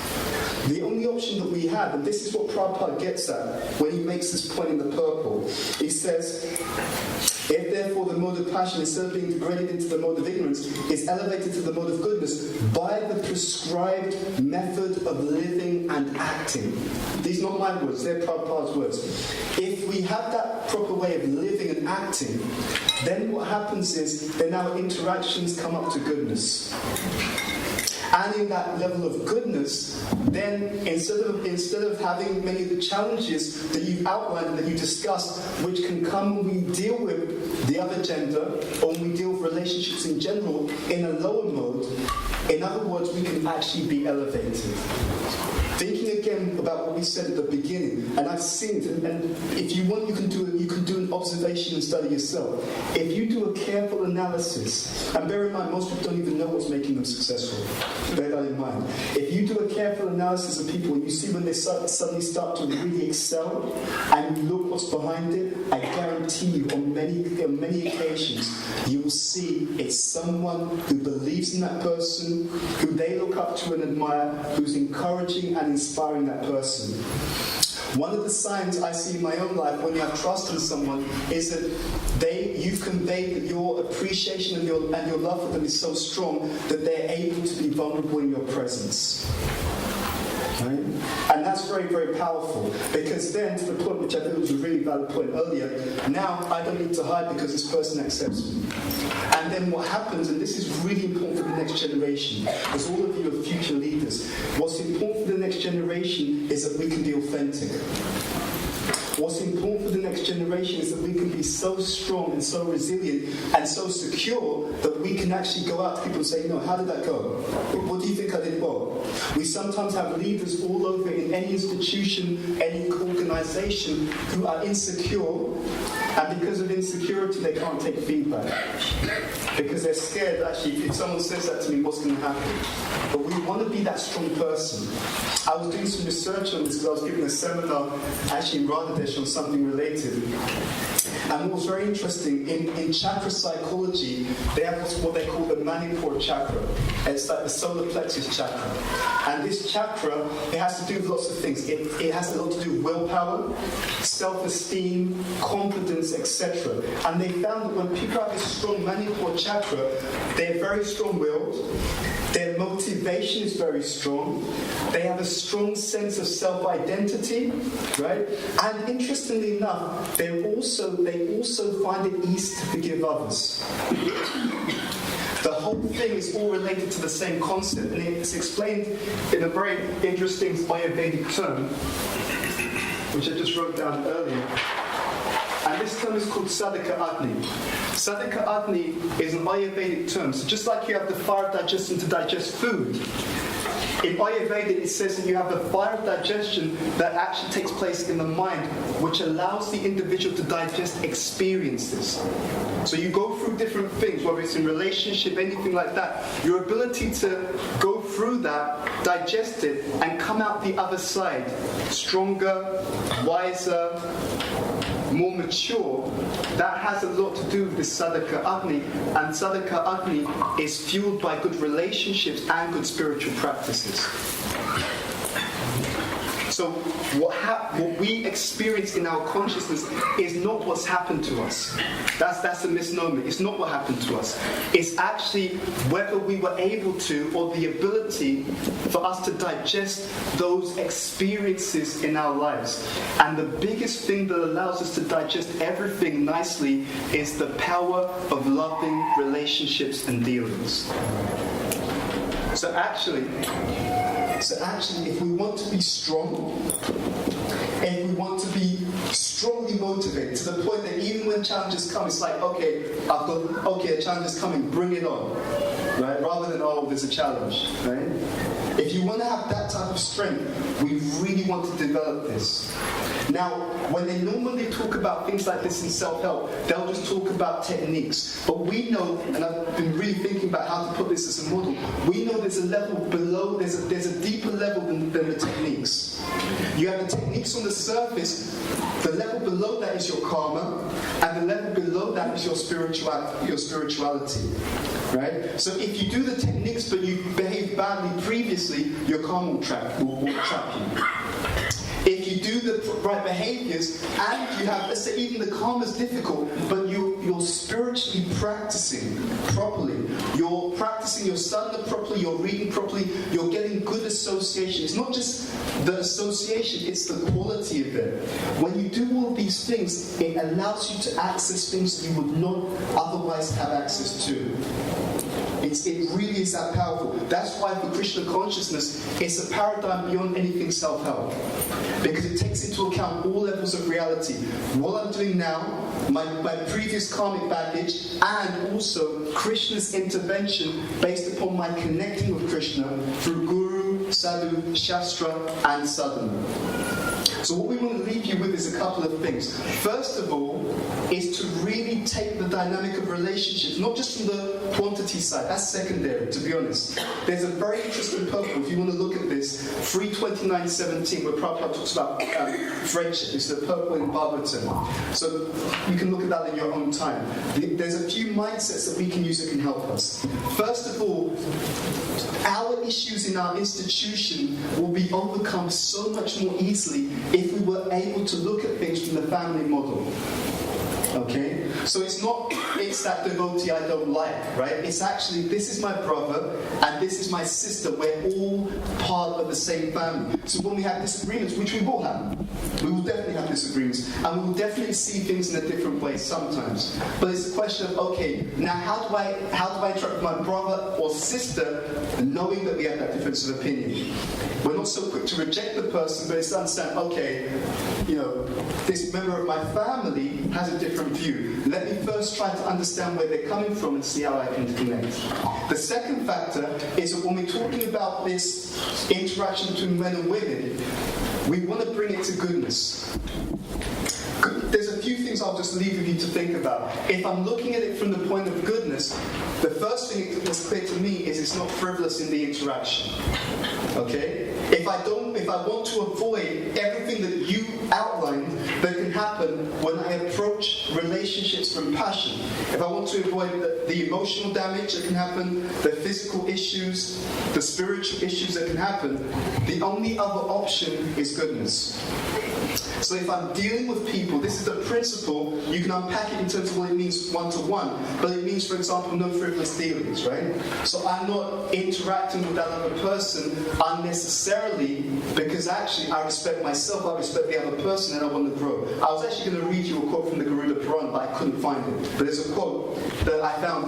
the only option that we have, and this is what Prabhupada gets at when he makes this point in the purple, he says, if therefore the mode of passion, instead of being degraded into the mode of ignorance, is elevated to the mode of goodness by the prescribed method of living and acting. These are not my words, they're Prabhupada's words. If we have that proper way of living and acting, then what happens is then our interactions come up to goodness. And in that level of goodness, then instead of having many of the challenges that you've outlined and that you discussed, which can come when we deal with the other gender, or when we deal with relationships in general in a lower mode, in other words, we can actually be elevated. Thinking again about what we said at the beginning, and I've seen it, and if you want, you can do an observation and study yourself. If you do a careful analysis, and bear in mind, most people don't even know what's making them successful. Bear that in mind. If you do a careful analysis of people, and you see when they suddenly start to really excel, and you look what's behind it, I guarantee you, on many occasions, you will see it's someone who believes in that person, who they look up to and admire, who's encouraging and inspiring that person. One of the signs I see in my own life when you have trust in someone is that you've conveyed that your appreciation and your love for them is so strong that they're able to be vulnerable in your presence. Right? And that's very, very powerful, because then, to the point which I think was a really valid point earlier, now I don't need to hide because this person accepts me. And then what happens, and this is really important for the next generation, because all of you are future leaders, what's important for the next generation is that we can be authentic. What's important for the next generation is that we can be so strong and so resilient and so secure that we can actually go out to people and say, no, how did that go? What do you think I did well? We sometimes have leaders all over in any institution, any organization who are insecure, and because of insecurity they can't take feedback. Because they're scared, actually, if someone says that to me, what's going to happen? But we want to be that strong person. I was doing some research on this because I was giving a seminar, actually in Bangladesh, on something related. And what was very interesting, in chakra psychology, they have what they call the Manipur chakra. It's like the solar plexus chakra. And this chakra, it has to do with lots of things. It has a lot to do with willpower, self-esteem, confidence, etc. And they found that when people have this strong Manipur chakra, they're very strong-willed, their motivation is very strong, they have a strong sense of self-identity, right? And interestingly enough, they also find it easy to forgive others. The whole thing is all related to the same concept, and it's explained in a very interesting Ayurvedic term, which I just wrote down earlier. And this term is called Sadhaka Agni. Sadhaka Agni is an Ayurvedic term. So just like you have the fire of digestion to digest food, in Ayurveda it says that you have the fire of digestion that actually takes place in the mind, which allows the individual to digest experiences. So you go through different things, whether it's in relationship, anything like that. Your ability to go through that, digest it, and come out the other side stronger, wiser, more mature, that has a lot to do with the Sadhaka Agni, and Sadhaka Agni is fueled by good relationships and good spiritual practices. So what we experience in our consciousness is not what's happened to us. That's a misnomer. It's not what happened to us. It's actually whether we were able to, or the ability for us to digest those experiences in our lives. And the biggest thing that allows us to digest everything nicely is the power of loving relationships and dealings. So actually, if we want to be strong, and we want to be strongly motivated to the point that even when challenges come, it's like, a challenge is coming, bring it on, right? Rather than, oh, there's a challenge, right? If you want to have that type of strength, we really want to develop this. Now, when they normally talk about things like this in self-help, they'll just talk about techniques. But we know, and I've been really thinking about how to put this as a model, we know there's a level below, there's a deeper level than the techniques. You have the techniques on the surface, the level below that is your karma, and the level below that is your spirituality. Right? So if you do the techniques but you behave badly previously, your karma will trap you. If you do the right behaviors and you have, let's say, even the karma's difficult, but you're spiritually practicing properly. You're practicing your sadhana properly, you're reading properly, you're getting good association. It's not just the association, it's the quality of it. When you do all these things, it allows you to access things you would not otherwise have access to. It really is that powerful. That's why for Krishna consciousness, it's a paradigm beyond anything self-help. Because it takes into account all levels of reality. What I'm doing now, my previous karmic baggage, and also Krishna's intervention based upon my connecting with Krishna through Guru, Sadhu, Shastra, and Sadhana. So what we want to leave you with is a couple of things. First of all, is to really take the dynamic of relationships, not just from the quantity side, that's secondary, to be honest. There's a very interesting purport, if you want to look at this, 329.17, where Prabhupada talks about friendship. It's the purport in Bhagavatam. So you can look at that in your own time. There's a few mindsets that we can use that can help us. First of all, our issues in our institution will be overcome so much more easily if we were able to look at things from the family model. Okay? So it's that devotee I don't like, right? It's actually, this is my brother and this is my sister. We're all part of the same family. So when we have disagreements, which we will have, we will definitely have disagreements, and we will definitely see things in a different way sometimes. But it's a question of, okay, now how do I interact with my brother or sister knowing that we have that difference of opinion? We're not so quick to reject the person, but it's to understand, okay, this member of my family has a different view. Let me first try to understand where they're coming from and see how I can connect. The second factor is that when we're talking about this interaction between men and women, we want to bring it to goodness. There's a few things I'll just leave with you to think about. If I'm looking at it from the point of goodness, the first thing that's clear to me is it's not frivolous in the interaction. Okay? If I want to avoid everything that you outlined that can happen when I approach relationships from passion, if I want to avoid the emotional damage that can happen, the physical issues, the spiritual issues that can happen, the only other option is goodness. So if I'm dealing with people, this is a principle, you can unpack it in terms of what it means one-to-one, but it means, for example, no frivolous dealings, right? So I'm not interacting with that other person unnecessarily because actually I respect myself, I respect the other person, and I want to grow. I was actually going to read you a quote from the Garuda Puran, but I couldn't find it. But there's a quote that I found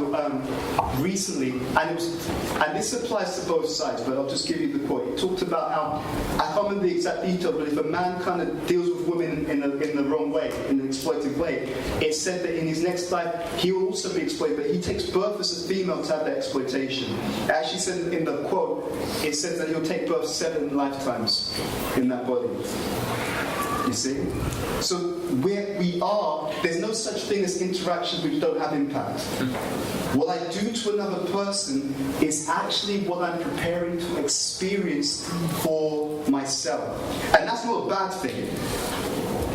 recently, and this applies to both sides, but I'll just give you the quote. It talked about how, I can't remember the exact detail, but if a man kind of deals with women in the wrong way, in an exploitive way, it's said that in his next life he will also be exploited, but he takes birth as a female to have that exploitation. As she said in the quote, it says that he'll take birth 7 lifetimes in that body. You see? So where we are, there's no such thing as interactions which don't have impact. What I do to another person is actually what I'm preparing to experience for myself. And that's not a bad thing.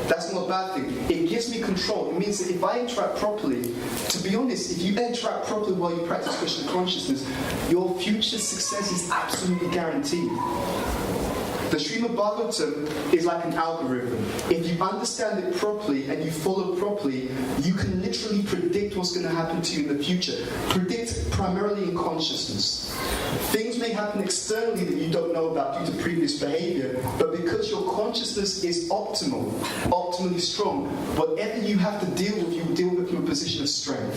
That's not a bad thing. It gives me control. It means that if I interact properly, to be honest, if you interact properly while you practice Krishna consciousness, your future success is absolutely guaranteed. The Srimad Bhagavatam is like an algorithm. If you understand it properly and you follow properly, you can literally predict what's going to happen to you in the future. Predict primarily in consciousness. Things may happen externally that you don't know about due to previous behavior, but because your consciousness is optimally strong, whatever you have to deal with, you deal with from a position of strength.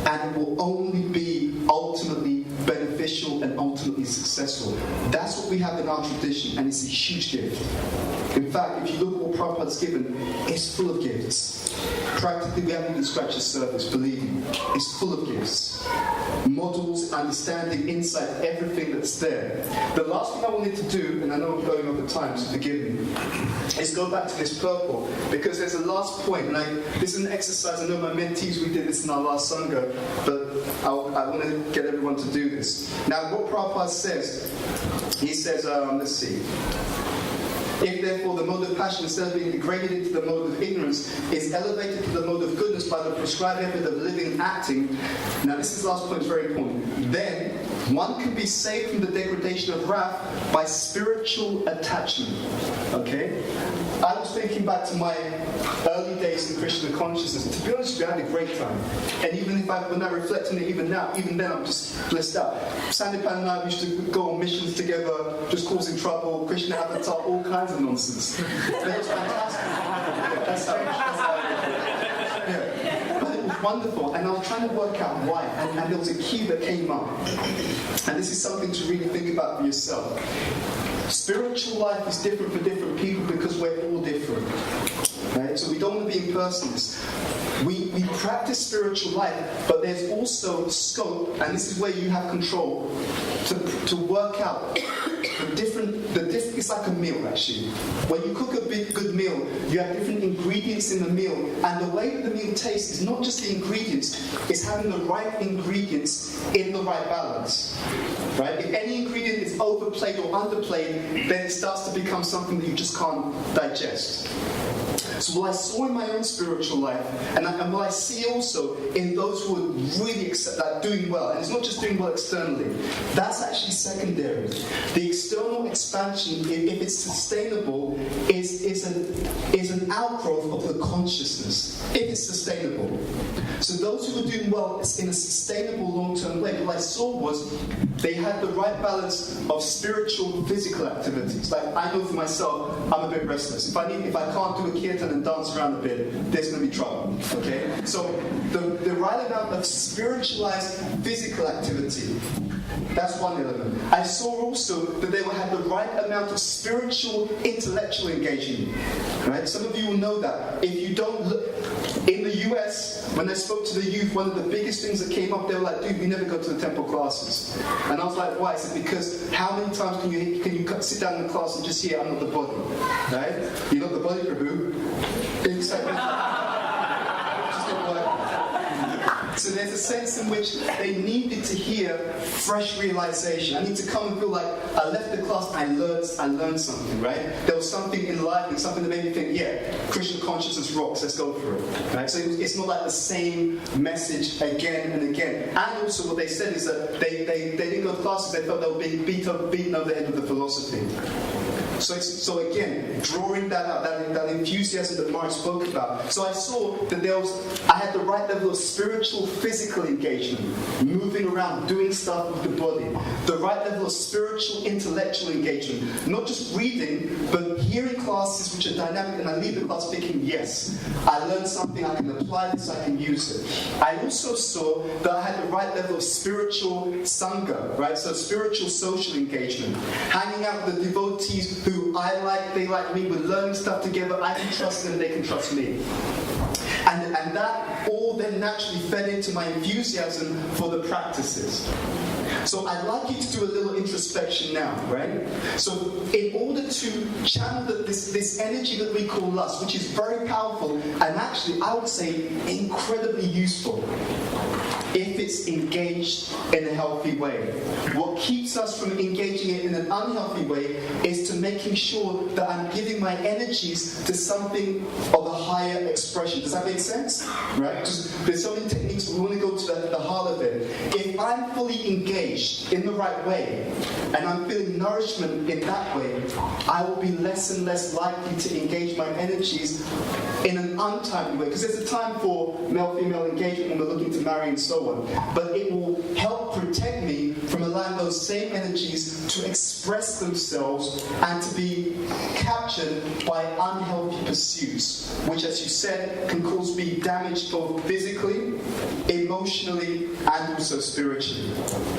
And it will only be ultimately beneficial and ultimately successful. That's what we have in our tradition, and it's a huge gift. In fact, if you look at what Prabhupada's given, it's full of gifts. Practically, we haven't even scratched the surface, believe me. It's full of gifts. Models, understanding, insight, everything that's there. The last thing I wanted to do, and I know I'm going over time, so forgive me, is go back to this purple, because there's a last point, and this is an exercise. I know my mentees, we did this in our last Sangha, but I want to get everyone to do this. Now, what Prabhupada says, he says, let's see. If therefore the mode of passion, instead of being degraded into the mode of ignorance, is elevated to the mode of goodness by the prescribed method of living and acting, now this is the last point, very important, then one can be saved from the degradation of wrath by spiritual attachment. Okay? I was thinking back to my early days in Christian consciousness. To be honest with you, I had a great time. And even when I reflect on it even now, even then I'm just blissed out. Sandy Pan and I used to go on missions together, just causing trouble, Christian avatar, all kinds of nonsense. But it was fantastic. That's how but it was wonderful, and I was trying to work out why, and there was a key that came up. And this is something to really think about for yourself. Spiritual life is different for different people because we're all different. Right? So we don't want to be impersonalists. We practice spiritual life, but there's also scope, and this is where you have control, to work out the different. It's like a meal, actually. When you cook a good meal, you have different ingredients in the meal, and the way that the meal tastes is not just the ingredients; it's having the right ingredients in the right balance. Right? If any ingredient is overplayed or underplayed, then it starts to become something that you just can't digest. So what I saw in my own spiritual life, and what I see also in those who are really doing well, and it's not just doing well externally, that's actually secondary. The external expansion, if it's sustainable, is an outgrowth of the consciousness, if it's sustainable. So those who are doing well in a sustainable long-term way, what I saw was they had the right balance of spiritual, physical activities. Like I know for myself, I'm a bit restless. If I can't do a kirtan and dance around a bit, there's going to be trouble. Okay? So the right amount of spiritualized physical activity, that's one element. I saw also that they had the right amount of spiritual, intellectual engagement. Right? Some of you will know that. If you don't look in the US, when I spoke to the youth, one of the biggest things that came up, they were like, "Dude, we never go to the temple classes." And I was like, "Why?" I said, "Because how many times can you sit down in the class and just hear, 'I'm not the body'? Right? You're not the body, Prabhu." It's like, just not working. So there's a sense in which they needed to hear fresh realization. I need to come and feel like I left the class, I learned something, right? There was something enlightening, something that made me think, yeah, Christian consciousness rocks, let's go for it. Right? So it's not like the same message again and again. And also what they said is that they didn't go to classes, they felt they were being beaten over the head with the philosophy. So again, drawing that out, that enthusiasm that Mark spoke about. So I saw that I had the right level of spiritual, physical engagement, moving around, doing stuff with the body. The right level of spiritual, intellectual engagement. Not just reading, but hearing classes which are dynamic, and I leave the class thinking, yes, I learned something, I can apply this, I can use it. I also saw that I had the right level of spiritual sangha, right? So spiritual social engagement. Hanging out with the devotees who they like me, we're learning stuff together, I can trust them, they can trust me. And that all then naturally fed into my enthusiasm for the practices. So I'd like you to do a little introspection now, right? So in order to channel this energy that we call lust, which is very powerful and actually, I would say, incredibly useful, if it's engaged in a healthy way. What keeps us from engaging it in an unhealthy way is to making sure that I'm giving my energies to something of a higher expression. Does that make sense? Right? There's so many techniques, we want to go to the heart of it. If I'm fully engaged in the right way, and I'm feeling nourishment in that way, I will be less and less likely to engage my energies in an untimely way. Because there's a time for male-female engagement when we're looking to marry and so on. But it will help protect me from allowing those same energies to express themselves and to be captured by unhealthy pursuits, which, as you said, can cause me damage both physically, emotionally, and also spiritually.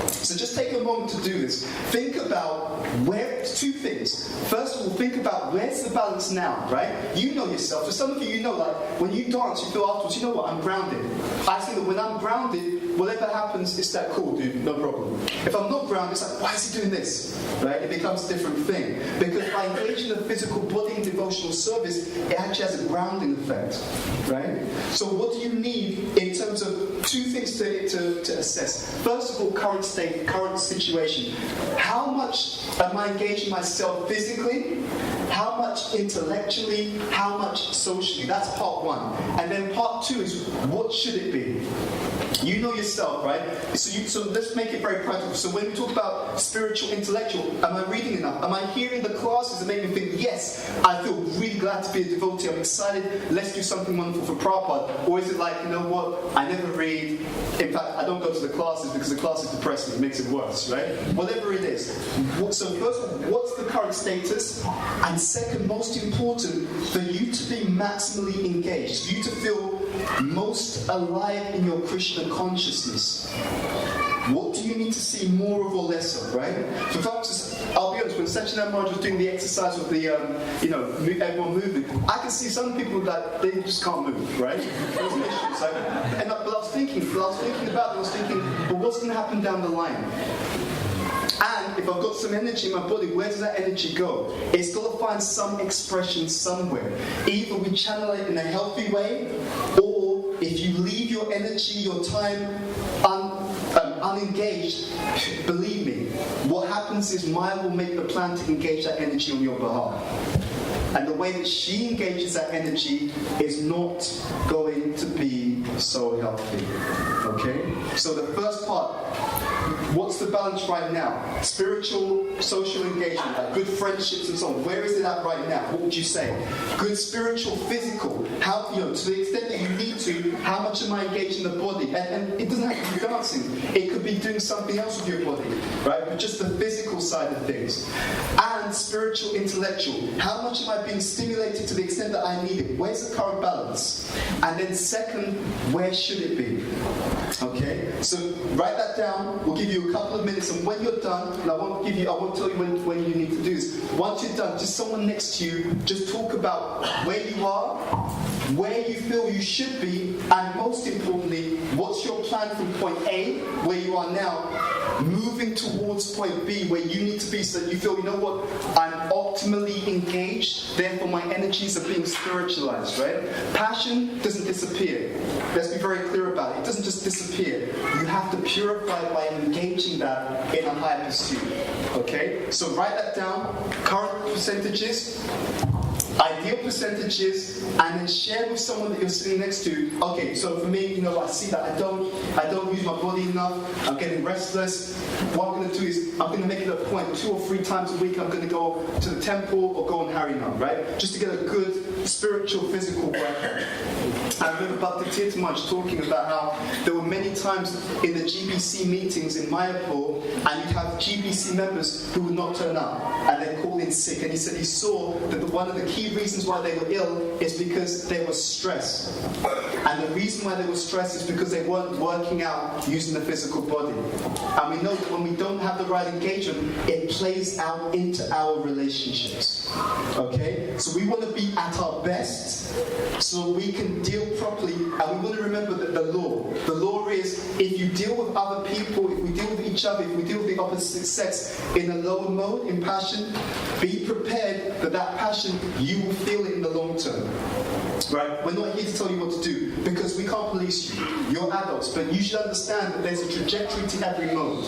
So just take a moment to do this. Think about two things. First of all, think about where's the balance now, right? You know yourself. For some of you, you know, like, when you dance, you feel afterwards, you know what, I'm grounded. I think that when I'm grounded, whatever happens, it's that cool, dude, no problem. If I'm not grounded, it's like, why is he doing this? Right? It becomes a different thing. Because by engaging the physical body in devotional service, it actually has a grounding effect, right? So what do you need in terms of two things to assess. First of all, current state, current situation. How much am I engaging myself physically? How much intellectually? How much socially? That's part one. And then part two is, what should it be? You know yourself, right? So let's make it very practical. So when we talk about spiritual, intellectual, am I reading enough? Am I hearing the classes that make me think, yes, I feel really glad to be a devotee, I'm excited, let's do something wonderful for Prabhupada? Or is it like, you know what, I never read, in fact, I don't go to the classes because the class is depressing, it makes it worse, right? Whatever it is. So first of all, what's the current status? And second, most important, for you to be maximally engaged, for you to feel most alive in your Krishna consciousness. What do you need to see more of or less of, right? For example, I'll be honest, when Sachin Maharaj was doing the exercise of the, everyone moving, I can see some people that they just can't move, right? There's an issue. So, but I was thinking about it, I was thinking, but what's going to happen down the line? And if I've got some energy in my body, where does that energy go? It's got to find some expression somewhere. Either we channel it in a healthy way, or if you leave your energy, your time unengaged, believe me, what happens is Maya will make the plan to engage that energy on your behalf. And the way that she engages that energy is not going to be so healthy. Okay? So the first part, what's the balance right now? Spiritual, social engagement, like good friendships and so on. Where is it at right now? What would you say? Good spiritual, physical. How, to the extent that you need to, how much am I engaged in the body? And it doesn't have to be dancing. It could be doing something else with your body, right? But just the physical side of things. And spiritual, intellectual. How much am I being stimulated to the extent that I need it? Where's the current balance? And then second, where should it be? Okay? So write that down. We'll give you a couple of minutes, and when you're done, and I won't tell you when you need to do this. Once you're done, just someone next to you, just talk about where you are, where you feel you should be, and most importantly, what's your plan from point A, where you are now, moving towards point B, where you need to be, so that you feel, you know what, I'm optimally engaged, therefore my energies are being spiritualized, right? Passion doesn't disappear. Let's be very clear about it. It doesn't just disappear. You have to purify it by engaging that in a higher pursuit. Okay? So write that down. Current percentages, ideal percentages, and then share with someone that you're sitting next to. Okay, so for me, I see that I don't use my body enough. I'm getting restless. What I'm going to do is I'm going to make it a point 2 or 3 times a week. I'm going to go to the temple or go on Harinam, right? Just to get a good spiritual, physical workout. I remember Bhakti Tirthamaj talking about how there were many times in the GBC meetings in Mayapur, and you'd have GBC members who would not turn up, and they'd call in sick. And he said he saw that one of the key reasons why they were ill is because they were stressed. And the reason why they were stressed is because they weren't working out using the physical body. And we know that when we don't have the right engagement, it plays out into our relationships. Okay? So we want to be at our best so we can deal properly, and we want to remember that the law is, if you deal with other people, if we deal with each other, if we deal with the opposite sex in a lower mode, in passion, be prepared that passion, you will feel it in the long term. Right? We're not here to tell you what to do, because we can't police you. You're adults, but you should understand that there's a trajectory to every mode.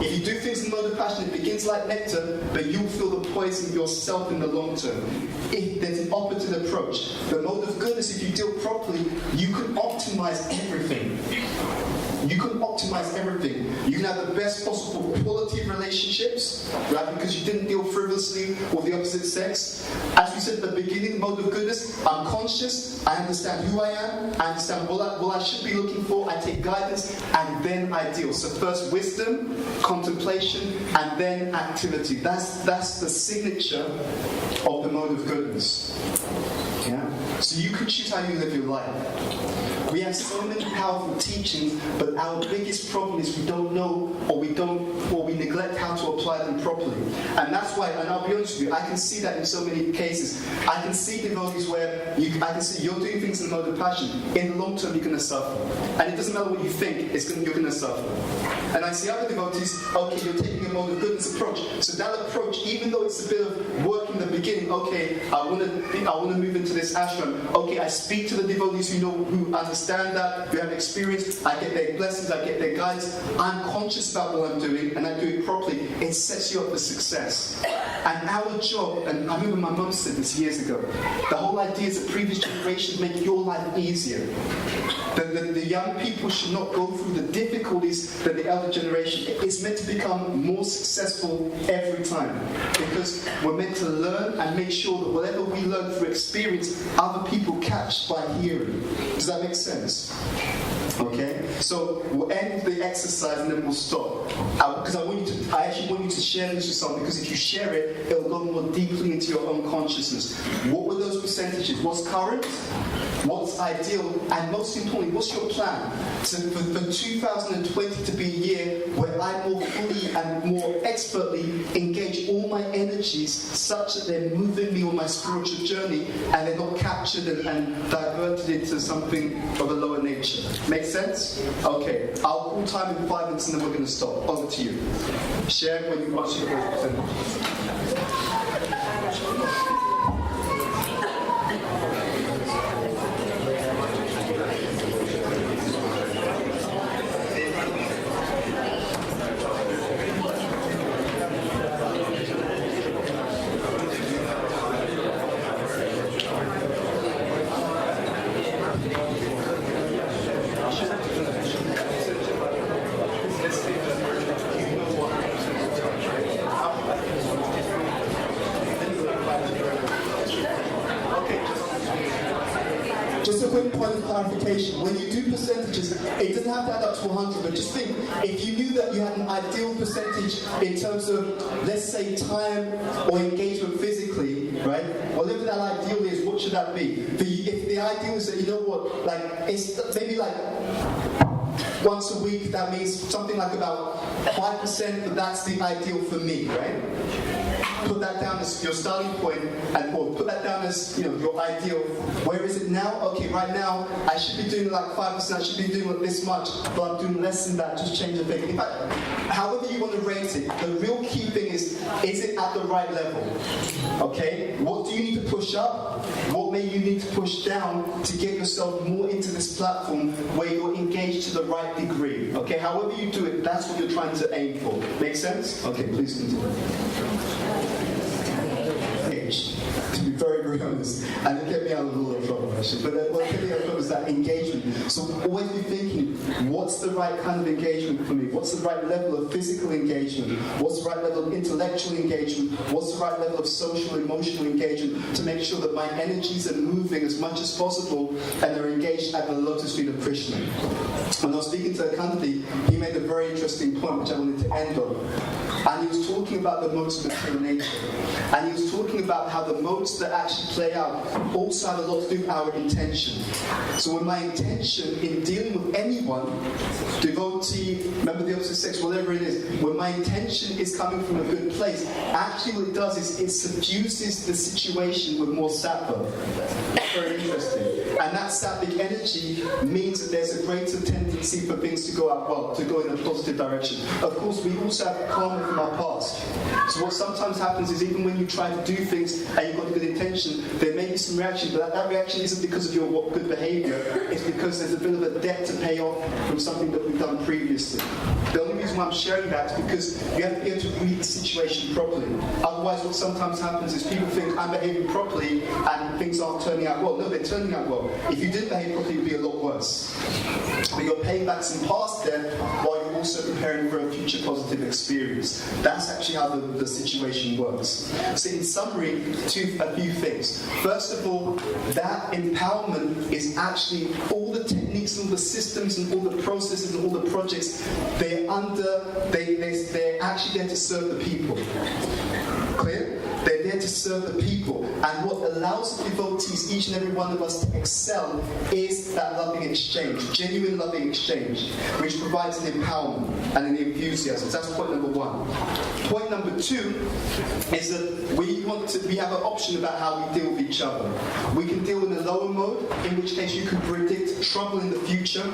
If you do things in the mode of passion, it begins like nectar, but you'll feel the poison yourself in the long term. If there's an opposite approach, the mode of goodness, if you deal properly, you can optimize everything. You can optimize everything. You can have the best possible quality of relationships, right? Because you didn't deal frivolously with the opposite sex. As we said at the beginning, mode of goodness, I'm conscious, I understand who I am, I understand what I should be looking for, I take guidance, and then I deal. So first wisdom, contemplation, and then activity. That's the signature of the mode of goodness. Yeah? So you can choose how you live your life. We have so many powerful teachings, but our biggest problem is we don't know, or we neglect how to apply them properly. And that's why, and I'll be honest with you, I can see that in so many cases. I can see devotees where I can see you're doing things in the mode of passion. In the long term, you're going to suffer. And it doesn't matter what you think, you're going to suffer. And I see other devotees, okay, you're taking a mode of goodness approach. So that approach, even though it's a bit of work work in the beginning. Okay, I want to move into this ashram. Okay, I speak to the devotees who understand that, who have experience. I get their blessings, I get their guidance. I'm conscious about what I'm doing, and I do it properly. It sets you up for success. And our job, and I remember my mum said this years ago, the whole idea is that previous generations make your life easier. The young people should not go through the difficulties that the elder generation. It's meant to become more successful every time, because we're meant to learn and make sure that whatever we learn through experience, other people catch by hearing. Does that make sense? Okay, so we'll end the exercise and then we'll stop. Because I actually want you to share this with someone, because if you share it, it'll go more deeply into your own consciousness. What were those percentages? What's current? What's ideal? And most importantly, what's your plan? So for 2020 to be a year where I more fully and more expertly engage all my energies such that they're moving me on my spiritual journey and they're not captured and diverted into something of a lower nature. Make sense? Okay, I'll call time in 5 minutes and then we're going to stop. Over to you. Share when you watch your percentages. Just a quick point of clarification. When you do percentages, it doesn't have to add up to 100, but just think, if you knew that you had an ideal percentage in terms of, let's say, time or engagement physically, right? Whatever that ideal is, what should that be? If the ideal is that, you know what, like, it's maybe like once a week, that means something like about 5%, but that's the ideal for me, right? Put that down as your starting point, or put that down as, you know, your ideal. Where is it now? Okay, right now I should be doing like 5%. I should be doing this much, but I'm doing less than that. Just change the thing. In fact, however you want to rate it, the real key thing is it at the right level? Okay. What do you need to push up? What may you need to push down to get yourself more into this platform where you're engaged to the right degree? Okay. However you do it, that's what you're trying to aim for. Make sense? Okay. Please continue. To be very, very honest, and it kept me out of a lot of trouble actually, but what kept me out of trouble is that engagement. So always be thinking, what's the right kind of engagement for me? What's the right level of physical engagement? What's the right level of intellectual engagement? What's the right level of social, emotional engagement to make sure that my energies are moving as much as possible and they're engaged at the lotus feet of Krishna? When I was speaking to Akanti, he made a very interesting point which I wanted to end on. And he was talking about the modes of material nature. And he was talking about how the modes that actually play out also have a lot to do with our intention. So when my intention in dealing with anyone, devotee, member of the opposite sex, whatever it is, when my intention is coming from a good place, actually what it does is it suffuses the situation with more sattva. Very interesting. And that sattvic energy means that there's a greater tendency for things to go out well, to go in a positive direction. Of course, we also have karma from our past. So what sometimes happens is even when you try to do things and you've got a good intention, there may be some reaction, but that reaction isn't because of your good behavior, it's because there's a bit of a debt to pay off from something that we've done previously. The only reason why I'm sharing that is because you have to be able to read the situation properly. Otherwise, what sometimes happens is people think I'm behaving properly and things aren't turning out well. No, they're turning out well. If you didn't behave properly, it would be a lot worse. But you're paying back some past debt while you're also preparing for a future positive experience. That's actually how the situation works. So in summary, a few things. First of all, that empowerment is actually all the techniques and all the systems and all the processes and all the projects, they're actually there to serve the people. Clear? They're there to serve the people. And what allows the devotees, each and every one of us, to excel is that loving exchange, genuine loving exchange, which provides an empowerment and an enthusiasm. So that's point number one. Point number 2 is that we have an option about how we deal with each other. We can deal in a lower mode, in which case you can predict trouble in the future,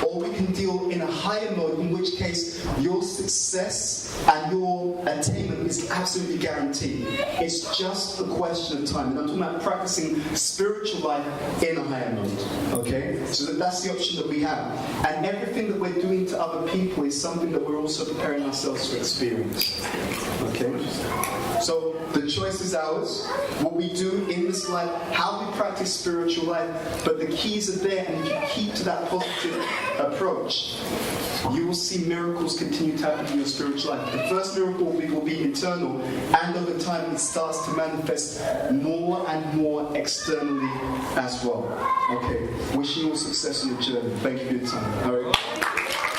or we can deal in a higher mode, in which case your success and your attainment is absolutely guaranteed. It's just a question of time. And I'm talking about practicing spiritual life in a higher mode. Okay? So that's the option that we have. And everything that we're doing to other people is something that we're also preparing ourselves to experience. Okay? So the choice is ours. What we do in this life, how we practice spiritual life, but the keys are there, and if you keep to that positive approach, you will see miracles continue to happen in your spiritual life. The first miracle will be internal, and over time it starts to manifest more and more externally as well. Okay, wishing you all success in your journey. Thank you for your time. All right.